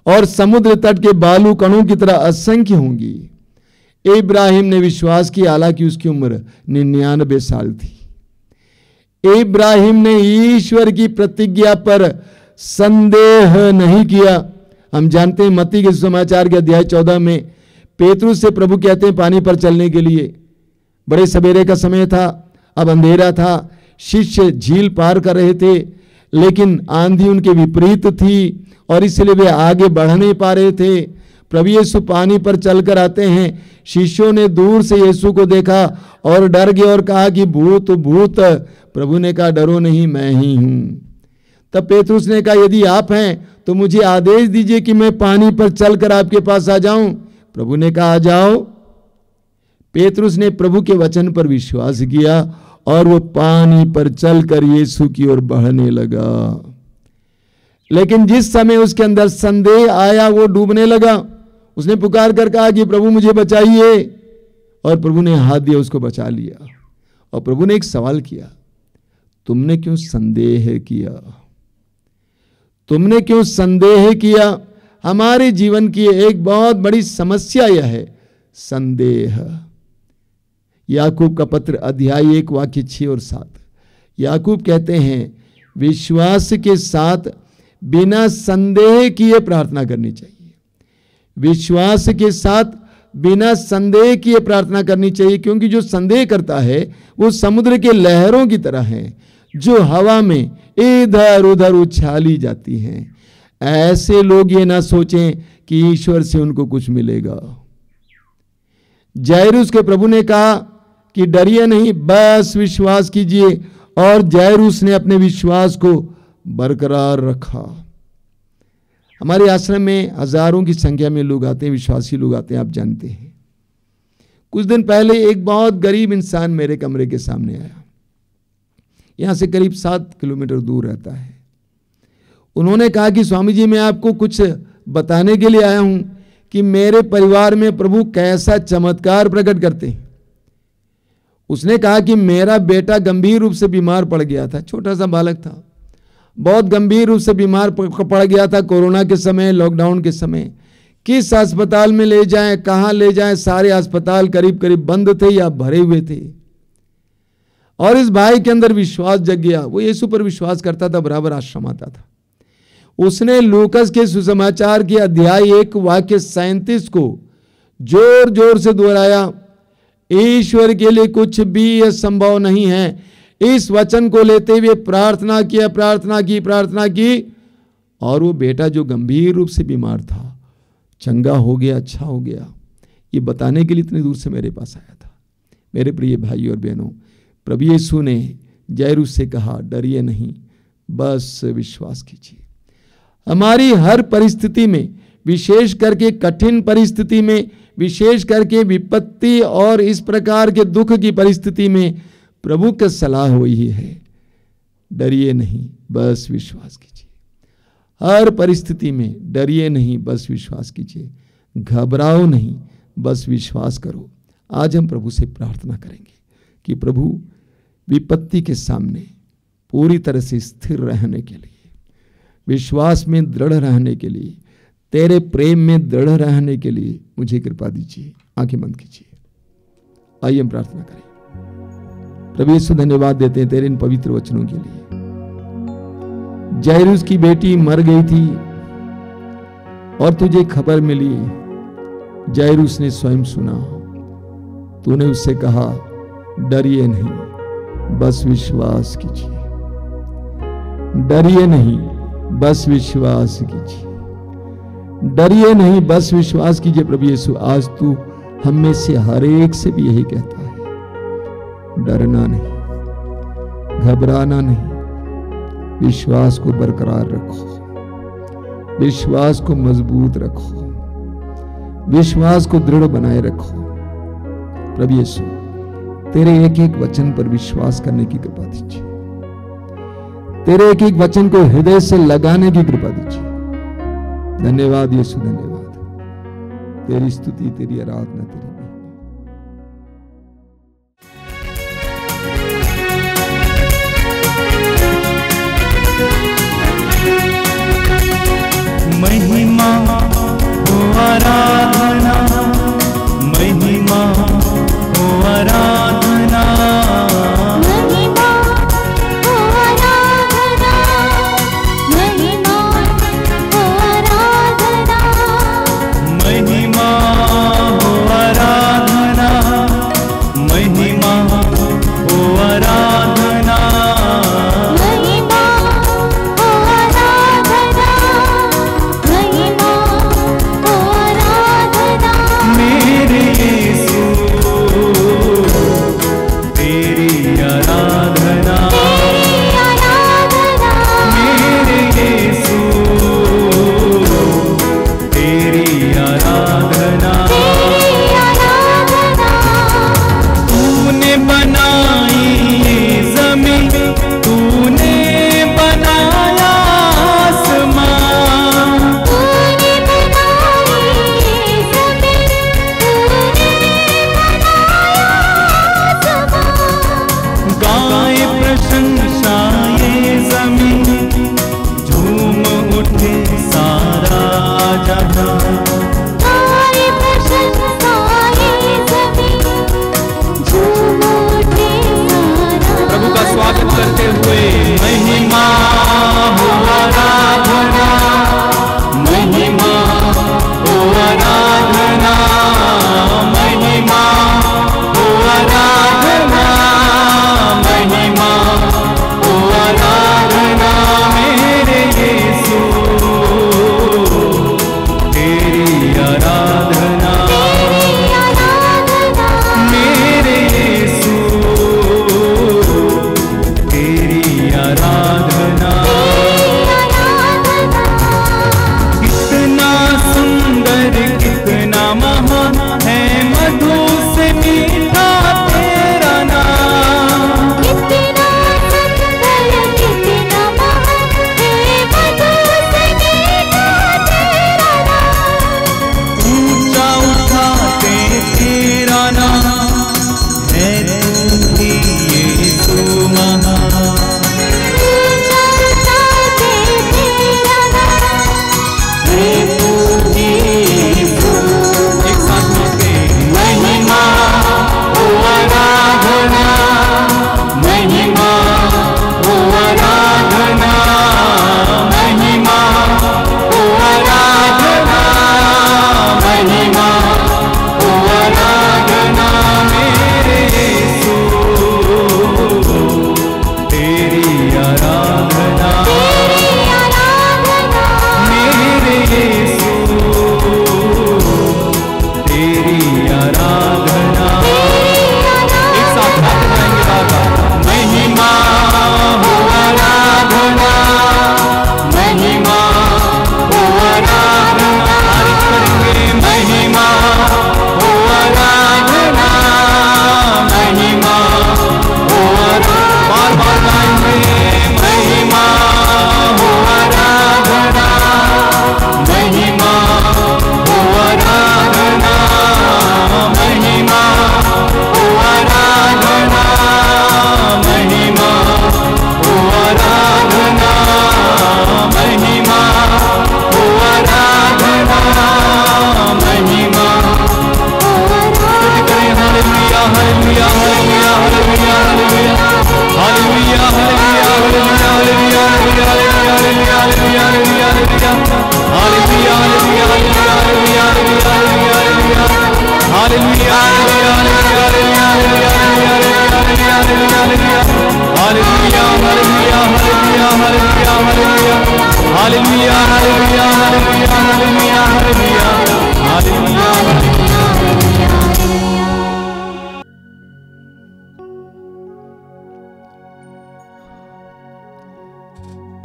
और समुद्र तट के बालू कणों की तरह असंख्य होंगी। इब्राहिम ने विश्वास किया, हालांकि उसकी उम्र 99 साल थी। इब्राहिम ने ईश्वर की प्रतिज्ञा पर संदेह नहीं किया। हम जानते हैं मत्ती के समाचार के अध्याय 14 में पेतरुस से प्रभु कहते हैं पानी पर चलने के लिए। बड़े सवेरे का समय था, अब अंधेरा था, शिष्य झील पार कर रहे थे, लेकिन आंधी उनके विपरीत थी और इसलिए वे आगे बढ़ नहीं पा रहे थे। प्रभु यीशु पानी पर चलकर आते हैं। शिष्यों ने दूर से यीशु को देखा और डर गए और कहा कि भूत भूत। प्रभु ने कहा डरो नहीं, मैं ही हूं। तब पेतरुस ने कहा यदि आप हैं तो मुझे आदेश दीजिए कि मैं पानी पर चलकर आपके पास आ जाऊं। प्रभु ने कहा आ जाओ। पेतरुस ने प्रभु के वचन पर विश्वास किया और वो पानी पर चलकर यीशु की ओर बढ़ने लगा। लेकिन जिस समय उसके अंदर संदेह आया वो डूबने लगा। उसने पुकार कर कहा कि प्रभु मुझे बचाइए, और प्रभु ने हाथ दिया, उसको बचा लिया। और प्रभु ने एक सवाल किया, तुमने क्यों संदेह किया? तुमने क्यों संदेह किया? हमारे जीवन की एक बहुत बड़ी समस्या यह है, संदेह। याकूब का पत्र अध्याय 1 वाक्य 6 और 7। याकूब कहते हैं विश्वास के साथ बिना संदेह किए प्रार्थना करनी चाहिए। विश्वास के साथ बिना संदेह किए प्रार्थना करनी चाहिए, क्योंकि जो संदेह करता है वो समुद्र के लहरों की तरह है जो हवा में इधर उधर उछाली जाती हैं। ऐसे लोग ये ना सोचें कि ईश्वर से उनको कुछ मिलेगा। जायरूस के प्रभु ने कहा कि डरिए नहीं, बस विश्वास कीजिए, और जायरूस ने अपने विश्वास को बरकरार रखा। हमारे आश्रम में हजारों की संख्या में लोग आते हैं, विश्वासी लोग आते हैं, आप जानते हैं। कुछ दिन पहले एक बहुत गरीब इंसान मेरे कमरे के सामने आया। यहां से करीब 7 किलोमीटर दूर रहता है। उन्होंने कहा कि स्वामी जी, मैं आपको कुछ बताने के लिए आया हूं कि मेरे परिवार में प्रभु कैसा चमत्कार प्रकट करते हैं। उसने कहा कि मेरा बेटा गंभीर रूप से बीमार पड़ गया था, छोटा सा बालक था, बहुत गंभीर रूप से बीमार पड़ गया था कोरोना के समय, लॉकडाउन के समय। किस अस्पताल में ले जाएं, कहां ले जाएं, सारे अस्पताल करीब करीब बंद थे या भरे हुए थे। और इस भाई के अंदर विश्वास जग गया। वो यीशु पर विश्वास करता था, बराबर आश्रम आता था। उसने लूकस के सुसमाचार के अध्याय 1 वाक्य 37 को जोर जोर से दोहराया, ईश्वर के लिए कुछ भी असंभव नहीं है। इस वचन को लेते हुए प्रार्थना की और वो बेटा जो गंभीर रूप से बीमार था चंगा हो गया, अच्छा हो गया। ये बताने के लिए इतनी दूर से मेरे पास आया था। मेरे प्रिय भाई और बहनों, प्रभु यीशु ने जायरूस से कहा, डरिए नहीं, बस विश्वास कीजिए। हमारी हर परिस्थिति में, विशेष करके कठिन परिस्थिति में, विशेष करके विपत्ति और इस प्रकार के दुख की परिस्थिति में प्रभु का सलाह हुई है, डरिए नहीं, बस विश्वास कीजिए। हर परिस्थिति में डरिए नहीं, बस विश्वास कीजिए। घबराओ नहीं, बस विश्वास करो। आज हम प्रभु से प्रार्थना करेंगे कि प्रभु विपत्ति के सामने पूरी तरह से स्थिर रहने के लिए, विश्वास में दृढ़ रहने के लिए, तेरे प्रेम में दृढ़ रहने के लिए मुझे कृपा दीजिए। आंखें बंद कीजिए, आइए हम प्रार्थना करें। प्रभु यीशु, धन्यवाद देते हैं तेरे इन पवित्र वचनों के लिए। जायरूस की बेटी मर गई थी और तुझे खबर मिली। जायरूस ने स्वयं सुना, तूने उससे कहा, डरिए नहीं, बस विश्वास कीजिए। डरिए नहीं, बस विश्वास कीजिए। डरिए नहीं, बस विश्वास कीजिए। प्रभु यीशु, आज तू हम में से हर एक से भी यही कहता है, डरना नहीं, घबराना नहीं, विश्वास को बरकरार रखो, विश्वास को मजबूत रखो, विश्वास को दृढ़ बनाए रखो। प्रभु यीशु, तेरे एक एक वचन पर विश्वास करने की कृपा दीजिए। तेरे एक एक वचन को हृदय से लगाने की कृपा दीजिए। धन्यवाद यीशु, धन्यवाद। तेरी स्तुति, तेरी आराधना, तेरी महिमा हो आराधना, महिमा हो आराधना, महिमा हो आराधना, महिमा हो आराधना, महिमा हो आराधना,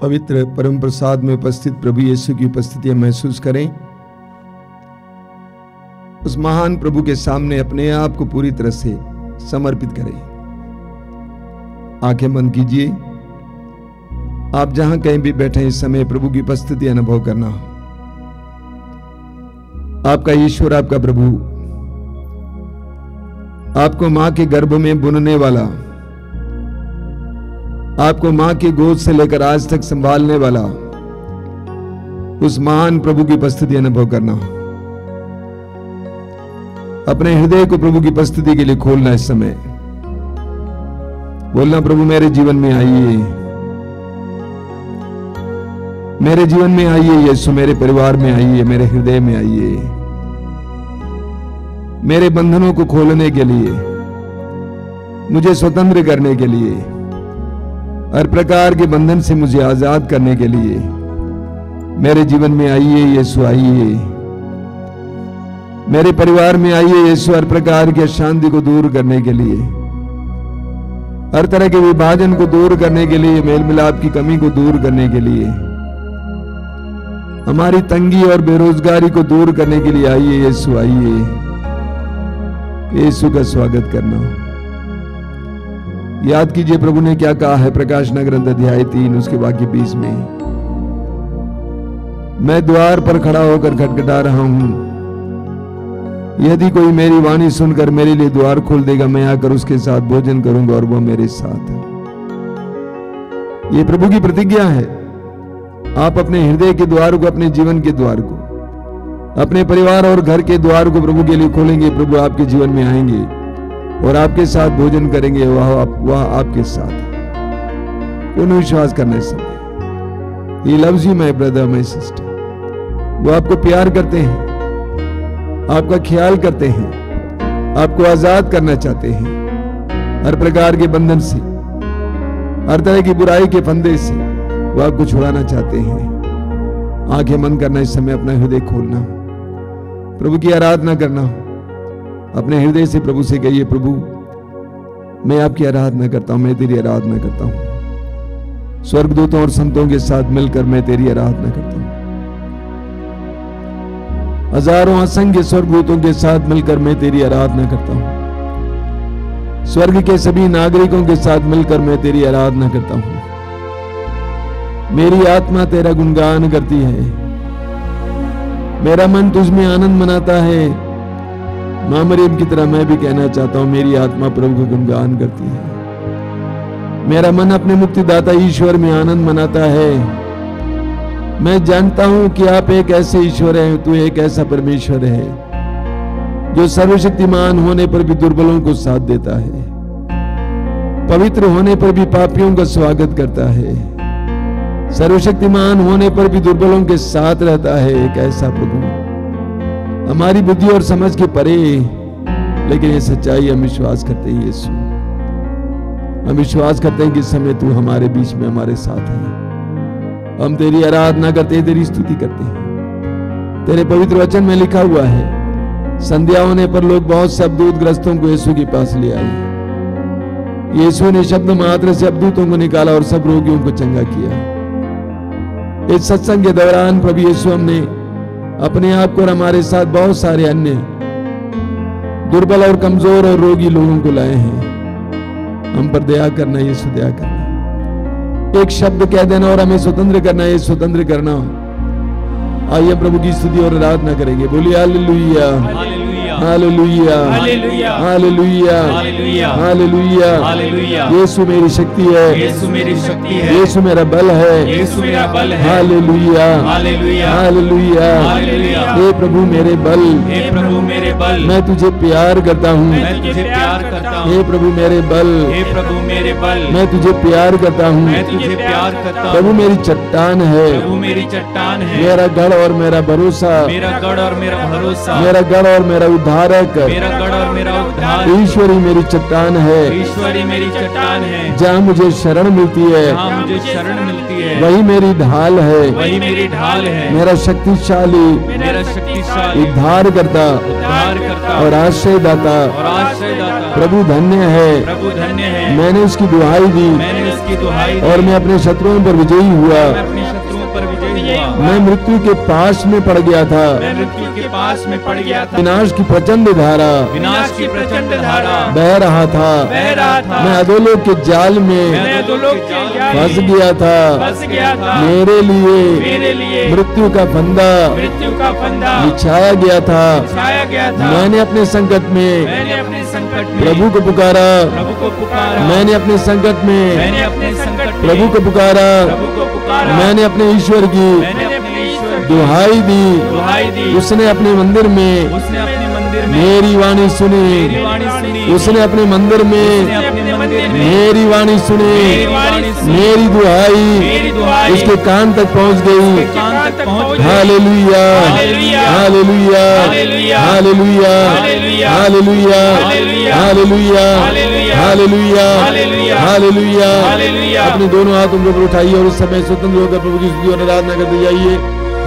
पवित्र परम प्रसाद में उपस्थित प्रभु यीशु की उपस्थिति महसूस करें। उस महान प्रभु के सामने अपने आप को पूरी तरह से समर्पित करें। आंखें बंद कीजिए। आप जहां कहीं भी बैठे इस समय प्रभु की उपस्थिति अनुभव करना। आपका ईश्वर, आपका प्रभु, आपको मां के गर्भ में बुनने वाला, आपको मां की गोद से लेकर आज तक संभालने वाला उस महान प्रभु की उपस्थिति अनुभव करना। अपने हृदय को प्रभु की उपस्थिति के लिए खोलना। इस समय बोलना, प्रभु मेरे जीवन में आइए, मेरे जीवन में आइए यीशु, मेरे परिवार में आइए, मेरे हृदय में आइए, मेरे बंधनों को खोलने के लिए, मुझे स्वतंत्र करने के लिए, हर प्रकार के बंधन से मुझे आजाद करने के लिए मेरे जीवन में आइए यीशु, आइए मेरे परिवार में आइए यीशु, हर प्रकार की अशांति को दूर करने के लिए, हर तरह के विभाजन को दूर करने के लिए, मेल मिलाप की कमी को दूर करने के लिए, हमारी तंगी और बेरोजगारी को दूर करने के लिए आइए यीशु, आइए। यीशु का स्वागत करना। याद कीजिए प्रभु ने क्या कहा है प्रकाशना ग्रंथ अध्याय 3 उसके वाक्य 20 में, मैं द्वार पर खड़ा होकर खटखटा रहा हूं, यदि कोई मेरी वाणी सुनकर मेरे लिए द्वार खोल देगा, मैं आकर उसके साथ भोजन करूंगा और वह मेरे साथ। ये प्रभु की प्रतिज्ञा है। आप अपने हृदय के द्वार को, अपने जीवन के द्वार को, अपने परिवार और घर के द्वार को प्रभु के लिए खोलेंगे। प्रभु आपके जीवन में आएंगे और आपके साथ भोजन करेंगे। वह आपके साथ पूर्ण विश्वास करने समय He loves you my brother, my sister। वो आपको प्यार करते हैं, आपका ख्याल करते हैं, आपको आजाद करना चाहते हैं हर प्रकार के बंधन से, हर तरह की बुराई के फंदे से वो आपको छुड़ाना चाहते हैं। आंखें बंद करना, इस समय अपना हृदय खोलना, प्रभु की आराधना करना। अपने हृदय से प्रभु से कहिए, प्रभु मैं आपकी आराधना करता हूं, मैं तेरी आराधना करता हूं। स्वर्गदूतों और संतों के साथ मिलकर मैं तेरी आराधना करता हूं। हजारों असंख्य स्वर्गदूतों के साथ मिलकर मैं तेरी आराधना करता हूं। स्वर्ग के सभी नागरिकों के साथ मिलकर मैं तेरी आराधना करता हूं। मेरी आत्मा तेरा गुणगान करती है, मेरा मन तुझमें आनंद मनाता है। मां मरियम की तरह मैं भी कहना चाहता हूं, मेरी आत्मा प्रभु का गुणगान करती है। मेरा मन अपने मुक्तिदाता ईश्वर में आनंद मनाता है। मैं जानता हूं कि आप एक ऐसे ईश्वर हैं, तू एक ऐसा परमेश्वर है जो सर्वशक्तिमान होने पर भी दुर्बलों को साथ देता है, पवित्र होने पर भी पापियों का स्वागत करता है, सर्वशक्तिमान होने पर भी दुर्बलों के साथ रहता है। एक ऐसा प्रभु हमारी बुद्धि और समझ के परे, लेकिन ये सच्चाई हम विश्वास करते हैं। यीशु, हम विश्वास करते हैं कि इस समय तू हमारे बीच में हमारे साथ है। हम तेरी आराधना करते हैं, तेरी स्तुति करते हैं। तेरे पवित्र वचन में लिखा हुआ है, संध्या होने पर लोग बहुत से अबदूत ग्रस्तों को यीशु के पास ले आए। यीशु ने शब्द मात्र से अबदूतों को निकाला और सब रोगियों को चंगा किया। इस सत्संग के दौरान प्रभु यीशु हमने अपने आप को और हमारे साथ बहुत सारे अन्य दुर्बल और कमजोर और रोगी लोगों को लाए हैं। हम पर दया करना यीशु, दया करना। एक शब्द कह देना और हमें स्वतंत्र करना, ये स्वतंत्र करना। आइए प्रभु की स्तुति और आराधना करेंगे। बोलिए hallelujah, hallelujah, hallelujah, hallelujah, hallelujah, hallelujah. Yeshu मेरी शक्ति है, यीशु मेरी शक्ति है, यीशु मेरा बल है, यीशु मेरा बल है। Hallelujah, hallelujah, hallelujah, hallelujah. हे प्रभु मेरे बल, हे प्रभु मेरे बल, मैं तुझे प्यार करता हूँ। मैं तुझे प्यार करता हूँ। हे प्रभु मेरे बल, हे प्रभु मेरे बल, मैं तुझे प्यार करता हूँ। मैं तुझे प्यार करता हूँ। प्रभु मेरी चट्टान है, प्रभु मेरी चट्टान है, मेरा गढ़ और मेरा भरोसा, मेरा गढ़ और मेरा भरोसा, मेरा गढ़ और मेरा उद्धारक, मेरा गढ़ और मेरा उद्धार, ईश्वरी मेरी चट्टान है, ईश्वरी मेरी चट्टान है, जहाँ मुझे शरण मिलती है, जहाँ मुझे शरण मिलती है, वही मेरी ढाल है, वही मेरी ढाल है, मेरा शक्तिशाली मेरा शक्तिशाली उद्धार करता उद्धार करता और आश्रयदाता और आश्रयदाता। प्रभु धन्य है। प्रभु धन्य है, मैंने उसकी दुहाई दी मैंने इसकी दुहाई दी और मैं अपने शत्रुओं पर विजयी हुआ। मैं अपने शत्रुओं पर विजयी हुआ। मैं मृत्यु के पास में पड़ गया था, मैं मृत्यु के पास में पड़ गया था, विनाश की प्रचंड धारा विनाश की प्रचंड धारा बह रहा था, बह रहा था, मैं अधोलोक के जाल में मैं अधोलोक के जाल में फंस गया था। फंस गया था, मेरे मेरे लिए मृत्यु का फंदा मृत्यु का फंदा बिछाया गया था। छाया गया था। मैंने अपने संकट में मैंने अपने संकट में प्रभु को पुकारा, प्रभु को पुकारा, मैंने अपने संकट में मैंने अपने संकट में प्रभु को पुकारा, प्रभु को पुकारा, मैंने अपने ईश्वर की मैंने अपने ईश्वर की दुहाई दी। दुहाई दी। उसने अपने मंदिर में उसने अपने मंदिर में मेरी वाणी सुनी, मेरी वाणी सुनी, उसने अपने मंदिर उसने में अपने मंदिर में मेरी वाणी सुनी, मेरी वाणी सुनी, मेरी मेरी दुहाई उसके कान तक पहुंच गई। कान तक पहुंच गई। Hallelujah, hallelujah, hallelujah, hallelujah, hallelujah, hallelujah, hallelujah, hallelujah, hallelujah, hallelujah, hallelujah, hallelujah, hallelujah. Hallelujah. अपने दोनों हाथ उन पर उठाइए और इस समय स्वतंत्र होकर प्रभु की स्तुति और आराधना करते जाइए।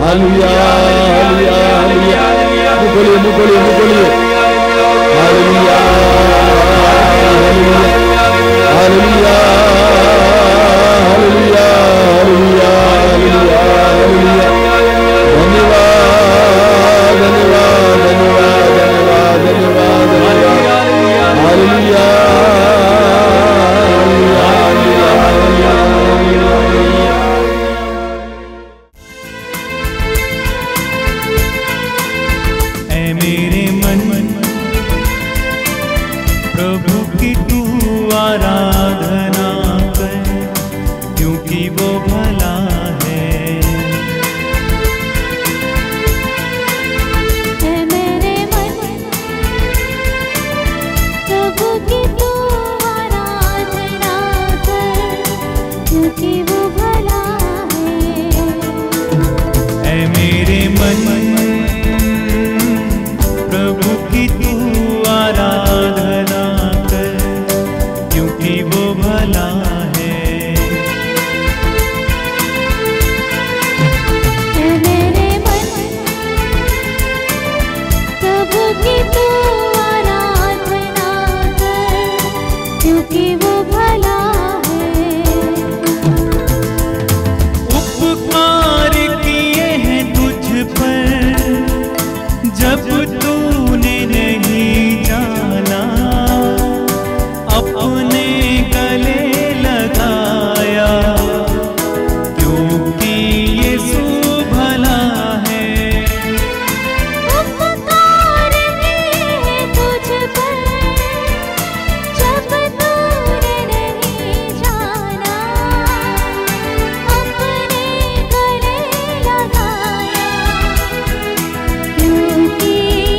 Hallelujah, hallelujah, hallelujah. मुंह खोलिए, मुंह खोलिए, मुंह खोलिए। Hallelujah, hallelujah, hallelujah, hallelujah, hallelujah, hallelujah, hallelujah. धन्यवाद, धन्यवाद, धन्यवाद, धन्यवाद, धन्यवाद, धन्यवाद। Hallelujah, hallelujah, hallelujah, hallelujah. ऐ मेरे मन प्रभु की तू आराधना कर, क्योंकि वो भला है। है मेरे मन प्रभु की तू आराधना कर, क्योंकि वो भला है। ऐ मेरे मन प्रभु की तू आराधना कर, क्योंकि वो भला है। है मेरे मन प्रभु की तू आराधना कर, क्योंकि वो भला है। उपकार किए हैं तुझ पर जब तूने नहीं जाना, अपने गले लगाया, क्योंकि यीशु भला है। उपकार किए तुझ पर जब तूने नहीं जाना, अपने गले लगाया, क्योंकि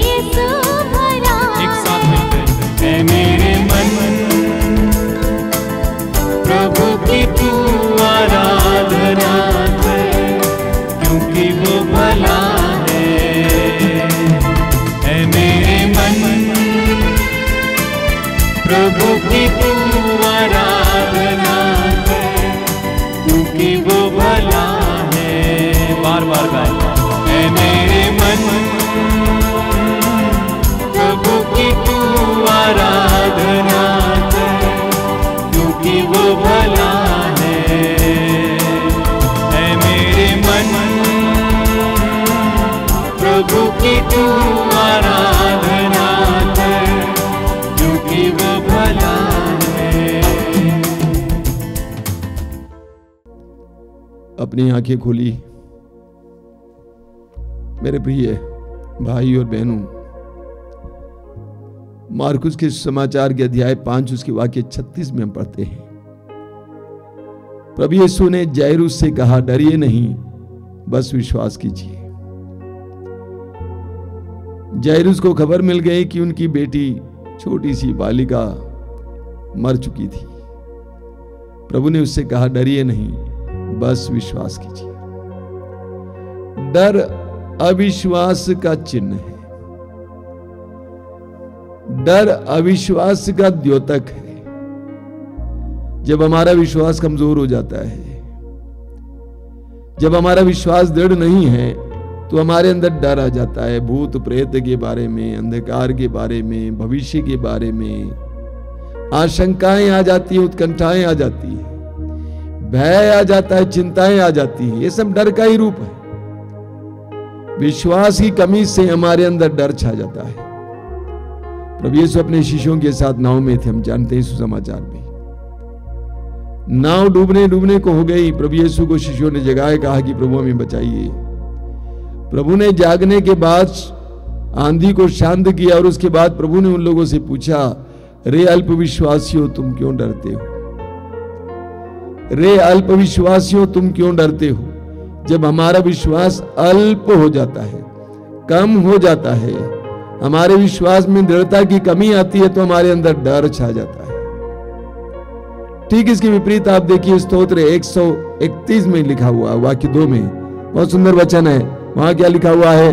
यीशु भला एक साथ मिलकर ऐ मेरे मन प्रभु की तू आराधना कर, क्योंकि वो भला है। ऐ मेरे मन प्रभु की तू आराधना कर, क्योंकि वो भला है। बार बार गाए। ऐ मेरे मन प्रभु की तू आराधना कर, क्योंकि वो भला है। ऐ मेरे मन प्रभु की तू आराधना कर, क्योंकि वो भला है। अपनी आंखें खोली मेरे प्रिय भाई और बहनों। मार्कुस के समाचार के अध्याय 5 उसके वाक्य 36 में हम पढ़ते हैं, प्रभु यीशु ने जायरूस से कहा, डरिए नहीं, बस विश्वास कीजिए। जायरूस को खबर मिल गई कि उनकी बेटी छोटी सी बालिका मर चुकी थी। प्रभु ने उससे कहा, डरिए नहीं, बस विश्वास कीजिए। डर अविश्वास का चिन्ह है। डर अविश्वास का द्योतक है। जब हमारा विश्वास कमजोर हो जाता है, जब हमारा विश्वास दृढ़ नहीं है, तो हमारे अंदर डर आ जाता है। भूत प्रेत के बारे में, अंधकार के बारे में, भविष्य के बारे में आशंकाएं आ जाती है, उत्कंठाएं आ जाती है, भय आ जाता है, चिंताएं आ जाती है। ये सब डर का ही रूप है। विश्वास की कमी से हमारे अंदर डर छा जाता है। प्रभु यीशु अपने शिष्यों के साथ नाव में थे, हम जानते हैं सुसमाचार में। नाव डूबने को हो गई। प्रभु यीशु को शिष्यों ने जगाए, कहा कि प्रभु हमें बचाइए। प्रभु ने जागने के बाद आंधी को शांत किया और उसके बाद प्रभु ने उन लोगों से पूछा, रे अल्पविश्वासियों तुम क्यों डरते हो? रे अल्पविश्वासियों तुम क्यों डरते हो? जब हमारा विश्वास अल्प हो जाता है, कम हो जाता है, हमारे विश्वास में दृढ़ता की कमी आती है, तो हमारे अंदर डर छा जाता है। ठीक इसके विपरीत आप देखिए स्तोत्र 131 में लिखा हुआ, वाक्य 2 में बहुत सुंदर वचन है। वहां क्या लिखा हुआ है?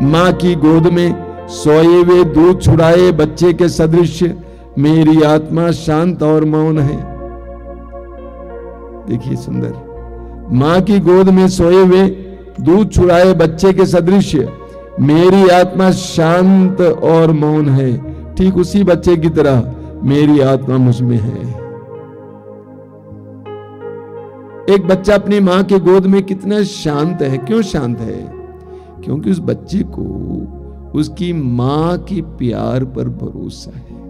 मां की गोद में सोए हुए दूध छुड़ाए बच्चे के सदृश मेरी आत्मा शांत और मौन है। देखिए सुंदर, मां की गोद में सोए हुए दूध छुड़ाए बच्चे के सदृश मेरी आत्मा शांत और मौन है। ठीक उसी बच्चे की तरह मेरी आत्मा मुझ में है। एक बच्चा अपनी मां के गोद में कितना शांत है। क्यों शांत है? क्योंकि उस बच्चे को उसकी मां के प्यार पर भरोसा है।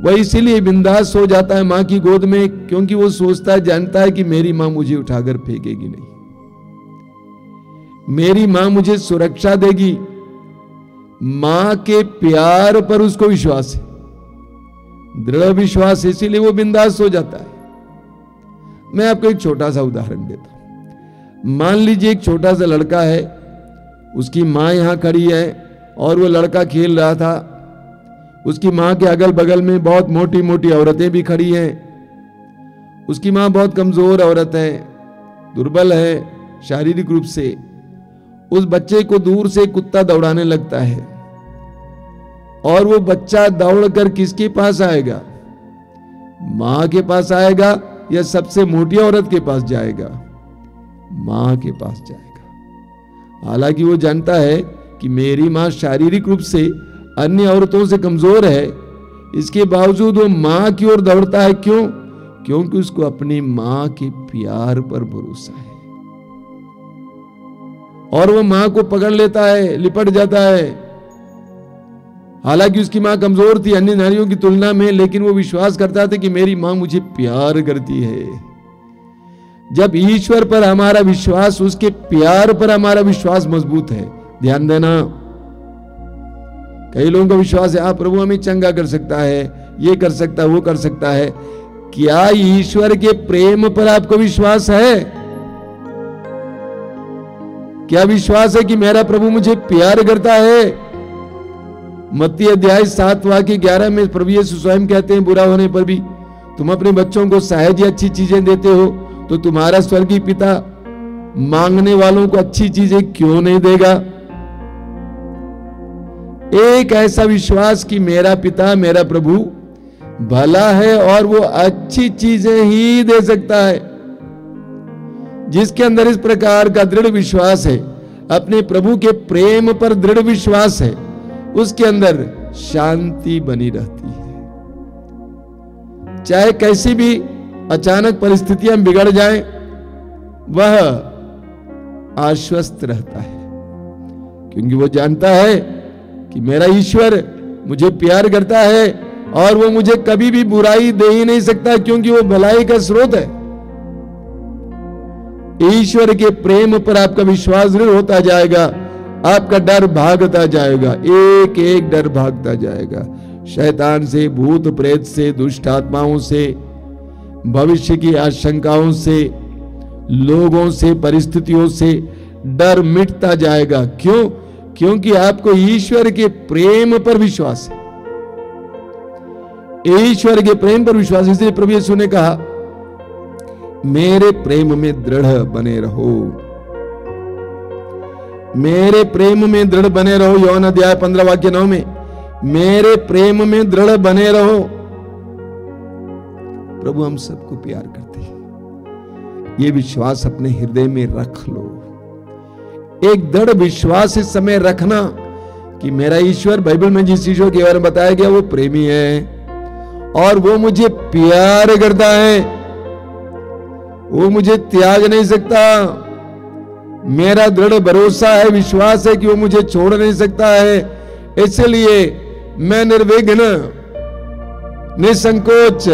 वह इसीलिए बिंदास हो जाता है मां की गोद में, क्योंकि वो सोचता है, जानता है कि मेरी मां मुझे उठाकर फेंकेगी नहीं, मेरी मां मुझे सुरक्षा देगी। मां के प्यार पर उसको विश्वास है, दृढ़ विश्वास, इसीलिए वो बिंदास हो जाता है। मैं आपको एक छोटा सा उदाहरण देता हूं। मान लीजिए एक छोटा सा लड़का है, उसकी मां यहां खड़ी है और वो लड़का खेल रहा था। उसकी मां के अगल बगल में बहुत मोटी मोटी औरतें भी खड़ी हैं। उसकी मां बहुत कमजोर औरत है, दुर्बल है शारीरिक रूप से। उस बच्चे को दूर से कुत्ता दौड़ाने लगता है और वो बच्चा दौड़कर किसके पास आएगा? मां के पास आएगा या सबसे मोटी औरत के पास जाएगा? मां के पास जाएगा। हालांकि वो जानता है कि मेरी मां शारीरिक रूप से अन्य औरतों से कमजोर है, इसके बावजूद वो मां की ओर दौड़ता है। क्यों? क्योंकि उसको अपनी मां के प्यार पर भरोसा है। और वो मां को पकड़ लेता है, लिपट जाता है। हालांकि उसकी मां कमजोर थी अन्य नारियों की तुलना में, लेकिन वो विश्वास करता था कि मेरी मां मुझे प्यार करती है। जब ईश्वर पर हमारा विश्वास, उसके प्यार पर हमारा विश्वास मजबूत है। ध्यान देना, कई लोगों का विश्वास है, आप प्रभु हमें चंगा कर सकता है, ये कर सकता है, वो कर सकता है। क्या ईश्वर के प्रेम पर आपको विश्वास है? क्या विश्वास है कि मेरा प्रभु मुझे प्यार करता है? मत्ती अध्याय 7 वाक्य 11 में प्रभु यीशु स्वयं कहते हैं, बुरा होने पर भी तुम अपने बच्चों को सहज अच्छी चीजें देते हो, तो तुम्हारा स्वर्गीय पिता मांगने वालों को अच्छी चीजें क्यों नहीं देगा? एक ऐसा विश्वास कि मेरा पिता, मेरा प्रभु भला है और वो अच्छी चीजें ही दे सकता है। जिसके अंदर इस प्रकार का दृढ़ विश्वास है, अपने प्रभु के प्रेम पर दृढ़ विश्वास है, उसके अंदर शांति बनी रहती है। चाहे कैसी भी अचानक परिस्थितियां बिगड़ जाएं, वह आश्वस्त रहता है, क्योंकि वो जानता है कि मेरा ईश्वर मुझे प्यार करता है और वो मुझे कभी भी बुराई दे ही नहीं सकता, क्योंकि वो भलाई का स्रोत है। ईश्वर के प्रेम पर आपका विश्वास दृढ़ होता जाएगा, आपका डर भागता जाएगा, एक एक डर भागता जाएगा। शैतान से, भूत प्रेत से, दुष्ट आत्माओं से, भविष्य की आशंकाओं से, लोगों से, परिस्थितियों से डर मिटता जाएगा। क्यों? क्योंकि आपको ईश्वर के प्रेम पर विश्वास है, ईश्वर के प्रेम पर विश्वास। इसलिए प्रभु यीशु ने कहा मेरे प्रेम में दृढ़ बने रहो, मेरे प्रेम में दृढ़ बने रहो। यूहन्ना अध्याय 15 वाक्य 9 में मेरे प्रेम में दृढ़ बने रहो। प्रभु हम सबको प्यार करते हैं, ये विश्वास अपने हृदय में रख लो। एक दृढ़ विश्वास इस समय रखना कि मेरा ईश्वर, बाइबल में जिस ईश्वर के बारे में बताया गया वो प्रेमी है और वो मुझे प्यार करता है, वो मुझे त्याग नहीं सकता। मेरा दृढ़ भरोसा है, विश्वास है कि वो मुझे छोड़ नहीं सकता है। इसलिए मैं निर्विघ्न निसंकोच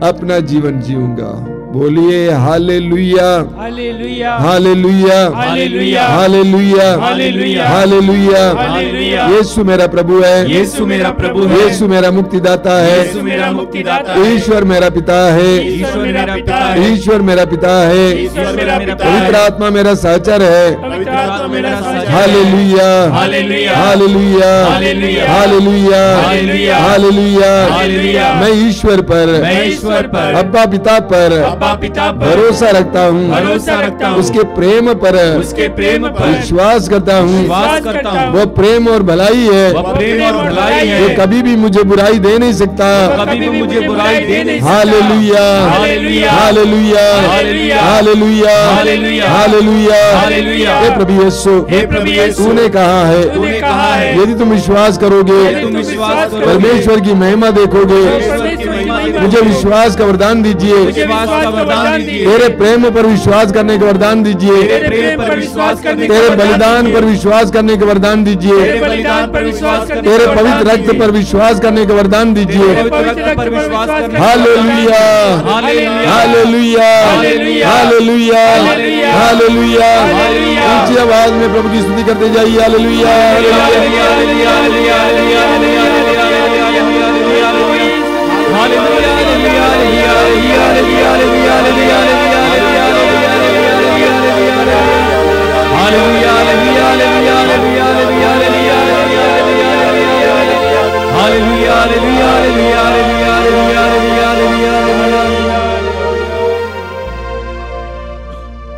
अपना जीवन जीऊंगा। बोलिए hallelujah, hallelujah, hallelujah, hallelujah, hallelujah, hallelujah, hallelujah. Hallelujah. Yeshu मेरा प्रभु है, यीशु मेरा प्रभु है, यीशु मेरा मुक्तिदाता है, यीशु मेरा मुक्तिदाता है, ईश्वर मेरा पिता है, ईश्वर मेरा पिता है, ईश्वर मेरा पिता है, ईश्वर मेरा पिता पवित्र है, आत्मा मेरा सहचर है। पवित्र आत्मा मेरा साझा है। Hallelujah, hallelujah, hallelujah, hallelujah, hallelujah, hallelujah, hallelujah. Hallelujah. मैं ईश्वर पर, मैं ईश्वर पर, अब्बा पिता पर अब्बा पिता पर भरोसा रखता हूँ, भरोसा रखता हूँ, उसके प्रेम पर उसके प्रेम पर विश्वास करता हूँ। विश्वास करता हूँ। वो प्रेम और भलाई है, वह प्रेम और भलाई है, वो कभी भी मुझे बुराई दे नहीं सकता। कभी भी मुझे बुराई दे नहीं सकता। Hallelujah, hallelujah, hallelujah, hallelujah, hallelujah, hallelujah, hallelujah. Hallelujah. हे प्रभु यीशु, हे प्रभु यीशु, तूने कहा है तूने कहा है यदि तुम विश्वास करोगे यदि तुम विश्वास करोगे, परमेश्वर की महिमा देखोगे। परमेश्वर की महिमा देखोगे। मुझे विश्वास का वरदान दीजिए, विश्वास का वरदान दीजिए। तेरे प्रेम पर विश्वास करने का वरदान दीजिए, तेरे प्रेम पर विश्वास करने का तेरे वरदान बलिदान दीजिए। पर विश्वास करने का वरदान दीजिए, तेरे बलिदान पर विश्वास करने तेरे का वरदान पवित्र रक्त दीजिए। पर विश्वास करने का वरदान दीजिए। तेरे पवित्र रक्त पर विश्वास करने का hallelujah, hallelujah, hallelujah, hallelujah, hallelujah, hallelujah, hallelujah. Hallelujah. ऊंची आवाज में प्रभु की स्तुति करते जाइए। Hallelujah, hallelujah.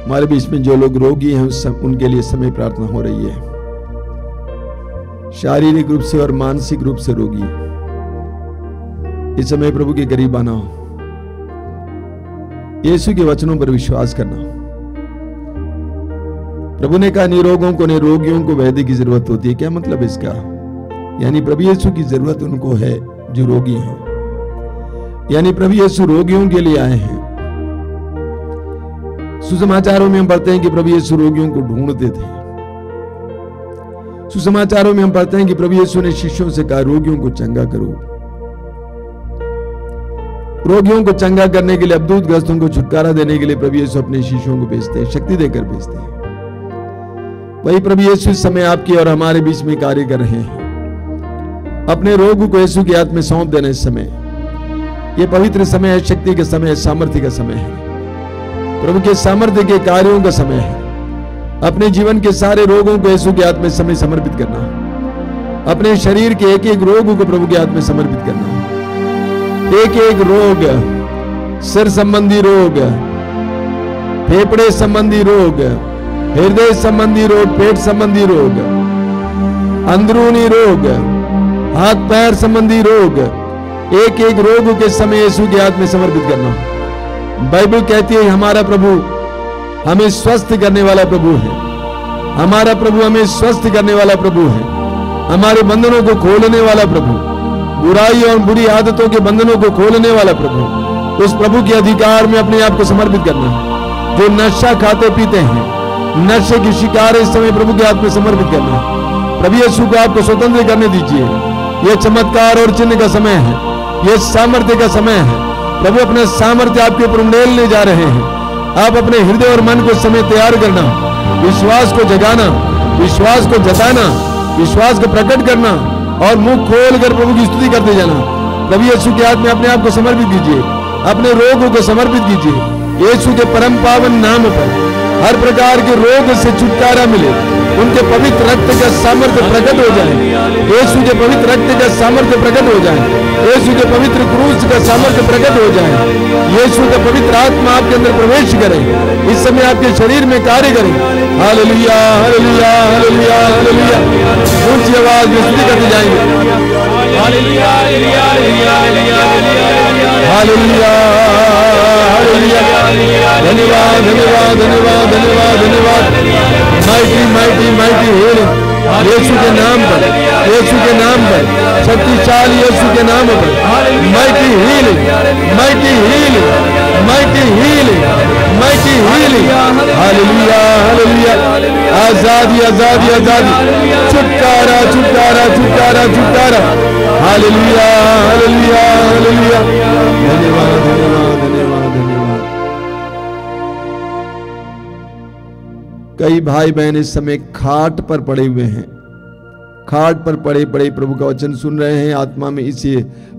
हमारे बीच में जो लोग रोगी हैं उनके लिए समय प्रार्थना हो रही है। शारीरिक रूप से और मानसिक रूप से रोगी, इस समय प्रभु के करीब आना, यीशु के वचनों पर विश्वास करना। प्रभु ने कहा निरोगों को, निरोगियों को वैद्य की जरूरत होती है। क्या मतलब इसका? यानी प्रभु यीशु की जरूरत उनको है जो रोगी हैं, यानी प्रभु यीशु रोगियों के लिए आए हैं। सुसमाचारों में हम पढ़ते हैं कि प्रभु यीशु रोगियों को ढूंढते थे। सुसमाचारों में हम पढ़ते हैं कि प्रभु यीशु ने शिष्यों से कहा रोगियों को चंगा करो। रोगियों को चंगा करने के लिए, अबदूत ग्रस्तों को छुटकारा देने के लिए प्रभु यीशु अपने शिष्यों को भेजते हैं, शक्ति देकर भेजते हैं। वही प्रभु यीशु इस समय आपकी और हमारे बीच में कार्य कर रहे हैं। अपने रोग को यीशु के हाथ में सौंप देना। इस समय ये पवित्र समय है, शक्ति का समय है, सामर्थ्य का समय है, प्रभु के सामर्थ्य के कार्यों का समय है। अपने जीवन के सारे रोगों को यीशु के हाथ में समय समर्पित करना, अपने शरीर के एक एक रोग को प्रभु के हाथ में समर्पित करना। एक एक रोग, सिर संबंधी रोग, फेफड़े संबंधी रोग, हृदय संबंधी रोग, पेट संबंधी रोग, अंदरूनी रोग, हाथ पैर संबंधी रोग, एक एक रोग के समय यीशु के हाथ में समर्पित करना। बाइबल कहती है हमारा प्रभु हमें स्वस्थ करने वाला प्रभु है। हमारा प्रभु हमें स्वस्थ करने वाला प्रभु है, हमारे बंधनों को खोलने वाला प्रभु, बुराई और बुरी आदतों के बंधनों को खोलने वाला प्रभु। उस प्रभु के अधिकार में अपने आप को समर्पित करना। जो नशा खाते पीते हैं, नशे की शिकार इस समय प्रभु के हाथ में समर्पित करना। प्रभु यीशु को आपको स्वतंत्र करने दीजिए। यह चमत्कार और चिन्ह का समय है, यह सामर्थ्य का समय है। प्रभु अपने सामर्थ्य आपके ऊपर उंडेलने जा रहे हैं। आप अपने हृदय और मन को समय तैयार करना, विश्वास को जगाना, विश्वास को जताना, विश्वास को प्रकट करना और मुंह खोलकर प्रभु की स्तुति करते जाना। प्रभु यीशु के हाथ में अपने आप को समर्पित कीजिए, अपने रोगों को समर्पित कीजिए। यीशु के परम पावन नाम पर हर प्रकार के रोग से छुटकारा मिले, उनके पवित्र रक्त का सामर्थ्य प्रकट हो जाए, यीशु के पवित्र रक्त का सामर्थ्य प्रकट हो जाए, यीशु के पवित्र क्रूस का सामर्थ्य प्रकट हो जाए, यीशु का पवित्र आत्मा आपके अंदर प्रवेश करे, इस समय आपके शरीर में कार्य करे। Hallelujah hallelujah hallelujah hallelujah. ऊंची आवाज में स्तुति करते जाएंगे। Hallelujah hallelujah hallelujah hallelujah hallelujah. धन्यवाद धन्यवाद धन्यवाद धन्यवाद धन्यवाद। माइटी माइटी माइटी हीलिंग यीशु के नाम पर, यीशु के नाम पर, शक्तिशाली यीशु के नाम पर। Mighty healing mighty healing mighty healing mighty healing. Hallelujah hallelujah. आजादी आजादी आजादी, छुटकारा छुटकारा छुटकारा छुटकारा। Hallelujah hallelujah hallelujah. धन्यवाद धन्यवाद धन्यवाद धन्यवाद। कई भाई बहन इस समय खाट पर पड़े हुए हैं, खाट पर पड़े पड़े प्रभु का वचन सुन रहे हैं, आत्मा में इसी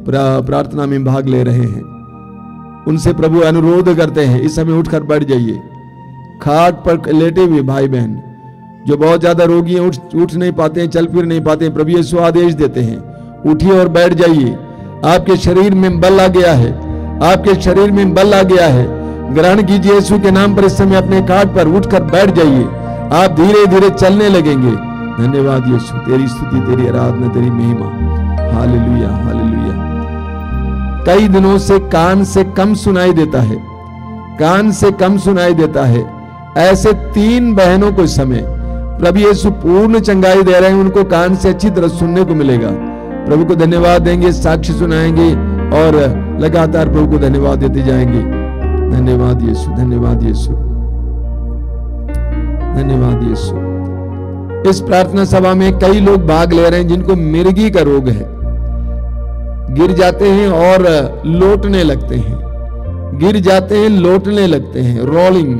प्रार्थना में भाग ले रहे हैं। उनसे प्रभु अनुरोध करते हैं इस समय उठकर बैठ जाइए। खाट पर लेटे हुए भाई बहन जो बहुत ज्यादा रोगी हैं, उठ नहीं पाते हैं, चल फिर नहीं पाते हैं, प्रभु यीशु आदेश देते हैं उठिए और बैठ जाइए। आपके शरीर में बल आ गया है, आपके शरीर में बल आ गया है। ग्रहण कीजिए यीशु के नाम पर। इस समय अपने खाट पर उठकर बैठ जाइए, आप धीरे धीरे चलने लगेंगे। धन्यवाद यीशु, तेरी स्तुति, तेरी आराधना, तेरी महिमा। Hallelujah hallelujah. कई दिनों से कान से कम सुनाई देता है, कान से कम सुनाई देता है। ऐसे 3 बहनों को इस समय प्रभु यीशु पूर्ण चंगाई दे रहे हैं, उनको कान से अच्छी तरह सुनने को मिलेगा। प्रभु को धन्यवाद देंगे, साक्ष्य सुनाएंगे और लगातार प्रभु को धन्यवाद देते जाएंगे। धन्यवाद यीशु, धन्यवाद यीशु, धन्यवाद यीशु। इस प्रार्थना सभा में कई लोग भाग ले रहे हैं जिनको मिर्गी का रोग है, गिर जाते हैं और लौटने लगते हैं, गिर जाते हैं लौटने लगते हैं, रोलिंग।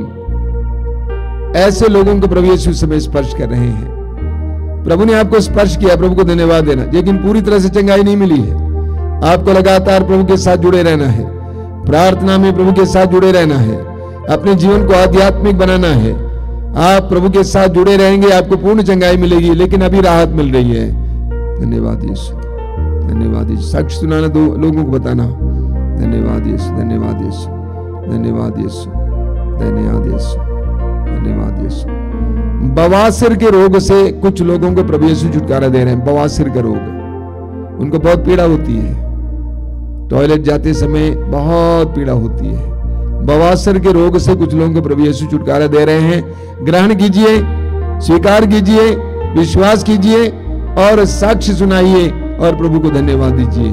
ऐसे लोगों को प्रभु यीशु समय स्पर्श कर रहे हैं। प्रभु ने आपको स्पर्श किया, प्रभु को धन्यवाद देना, लेकिन पूरी तरह से चंगाई नहीं मिली है। आपको लगातार प्रभु के साथ जुड़े रहना है, प्रार्थना में प्रभु के साथ जुड़े रहना है, अपने जीवन को आध्यात्मिक बनाना है। आप प्रभु के साथ जुड़े रहेंगे, आपको पूर्ण चंगाई मिलेगी, लेकिन अभी राहत मिल रही है। धन्यवाद यीशु, धन्यवाद यीशु। साक्ष्य सुनाना, 2 लोगों को बताना। धन्यवाद यीशु, धन्यवाद यीशु, धन्यवाद यीशु, धन्यवाद यीशु, धन्यवाद यीशु। बवासीर के रोग से कुछ लोगों को प्रभु यीशु छुटकारा दे रहे हैं। बवासीर का रोग, उनको बहुत पीड़ा होती है, टॉयलेट जाते समय बहुत पीड़ा होती है। बवासीर के रोग से कुछ लोगों को प्रभु यीशु छुटकारा दे रहे हैं। ग्रहण कीजिए, स्वीकार कीजिए, विश्वास कीजिए और साक्ष्य सुनाइए और प्रभु को धन्यवाद दीजिए।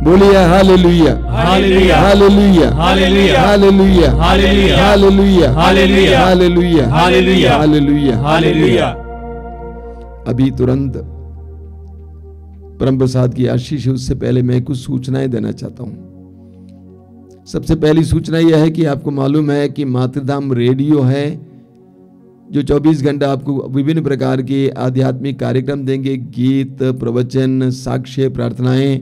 बोलिए hallelujah hallelujah hallelujah hallelujah hallelujah hallelujah hallelujah hallelujah hallelujah hallelujah hallelujah hallelujah. अभी तुरंत परम प्रसाद की आशीष है, उससे पहले मैं कुछ सूचनाएं देना चाहता हूं। सबसे पहली सूचना यह है कि आपको मालूम है कि मातृधाम रेडियो है जो 24 घंटा आपको विभिन्न प्रकार के आध्यात्मिक कार्यक्रम देंगे, गीत, प्रवचन, साक्ष्य, प्रार्थनाएं।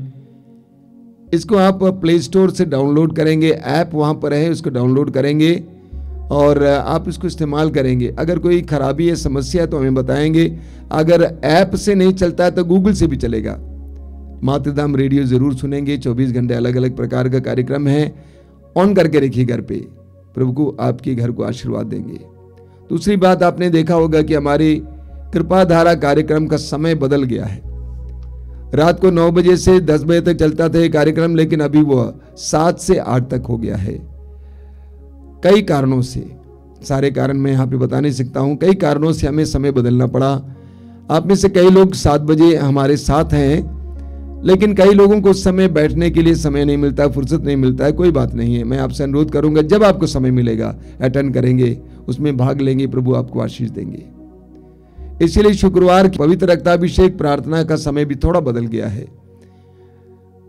इसको आप प्ले स्टोर से डाउनलोड करेंगे, ऐप वहां पर है, उसको डाउनलोड करेंगे और आप इसको इस्तेमाल करेंगे। अगर कोई खराबी है, समस्या है तो हमें बताएंगे। अगर ऐप से नहीं चलता है तो गूगल से भी चलेगा। मातृधाम रेडियो जरूर सुनेंगे, 24 घंटे अलग अलग प्रकार का कार्यक्रम है, ऑन करके रखिए घर पे। प्रभु को आपके घर को आशीर्वाद देंगे। दूसरी बात, आपने देखा होगा कि हमारी कृपा धारा कार्यक्रम का समय बदल गया है। रात को 9 बजे से 10 बजे तक चलता था ये कार्यक्रम, लेकिन अभी वो 7 से 8 तक हो गया है। कई कारणों से, सारे कारण मैं यहाँ पे बता नहीं सकता हूँ, कई कारणों से हमें समय बदलना पड़ा। आप में से कई लोग 7 बजे हमारे साथ हैं, लेकिन कई लोगों को उस समय बैठने के लिए समय नहीं मिलता, फुर्सत नहीं मिलता है। कोई बात नहीं है, मैं आपसे अनुरोध करूंगा जब आपको समय मिलेगा अटेंड करेंगे, उसमें भाग लेंगे, प्रभु आपको आशीष देंगे। इसीलिए शुक्रवार की पवित्र रक्ताभिषेक प्रार्थना का समय भी थोड़ा बदल गया है।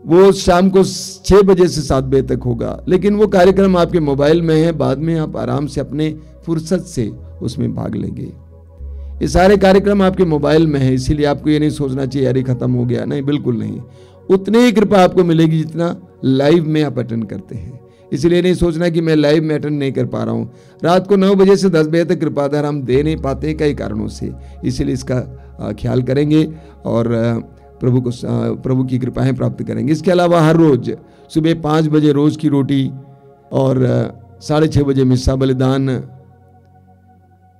वो शाम को 6 बजे से 7 बजे तक होगा, लेकिन वो कार्यक्रम आपके मोबाइल में है, बाद में आप आराम से अपने फुर्सत से उसमें भाग लेंगे। ये सारे कार्यक्रम आपके मोबाइल में है, इसीलिए आपको ये नहीं सोचना चाहिए यार ये खत्म हो गया, नहीं, बिल्कुल नहीं। उतनी ही कृपा आपको मिलेगी जितना लाइव में आप अटेंड करते हैं। इसलिए नहीं सोचना कि मैं लाइव में अटेंड नहीं कर पा रहा हूँ। रात को 9 बजे से 10 बजे तक कृपाधार हम दे नहीं पाते कई कारणों से, इसलिए इसका ख्याल करेंगे और प्रभु की कृपाएं प्राप्त करेंगे। इसके अलावा हर रोज सुबह 5 बजे रोज की रोटी और 6:30 बजे मिस्सा बलिदान,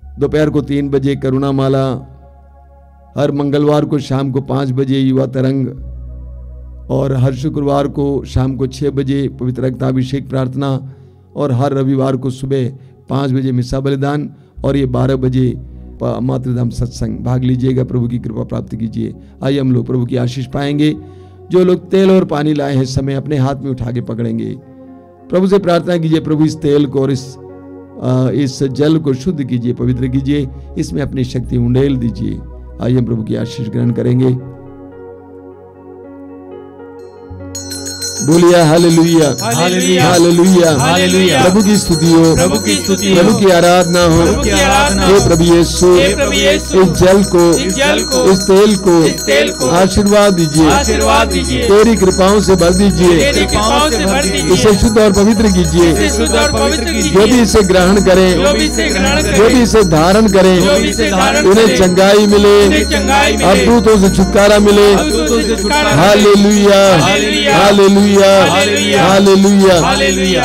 दोपहर को 3 बजे करुणा माला, हर मंगलवार को शाम को 5 बजे युवा तरंग और हर शुक्रवार को शाम को 6 बजे पवित्र रक्ताभिषेक प्रार्थना और हर रविवार को सुबह 5 बजे मिस्सा बलिदान और ये 12 बजे मातृधाम सत्संग। भाग लीजिएगा, प्रभु की कृपा प्राप्त कीजिए। आइए हम लोग प्रभु की आशीष पाएंगे। जो लोग तेल और पानी लाए हैं समय अपने हाथ में उठा के पकड़ेंगे। प्रभु से प्रार्थना कीजिए, प्रभु इस तेल को और इस जल को शुद्ध कीजिए, पवित्र कीजिए, इसमें अपनी शक्ति उंडेल दीजिए। आइए हम प्रभु की आशीष ग्रहण करेंगे। बोलिए हालेलुया, हालेलुया, हालेलुया, हालेलुया। प्रभु की स्तुति हो, प्रभु की स्तुति हो, प्रभु की आराधना हो। प्रभु की आराधना हो। हे प्रभु यीशु, हे प्रभु यीशु, इस जल को, इस जल को, इस तेल को आशीर्वाद दीजिए, आशीर्वाद दीजिए। तेरी कृपाओं से भर दीजिए, तेरी कृपाओं से भर दीजिए। इसे शुद्ध और पवित्र कीजिए। इसे शुद्ध और पवित्र कीजिए। जो भी इसे ग्रहण करें, जो भी इसे ग्रहण करे, जो भी इसे धारण करें, जो भी इसे धारण उन्हें करे, चंगाई मिले, उन्हें चंगाई मिले, अद्भुतों से छुटकारा मिले। अद्भुतों से छुटकारा मिले। Hallelujah, hallelujah, hallelujah, hallelujah, hallelujah. Hallelujah.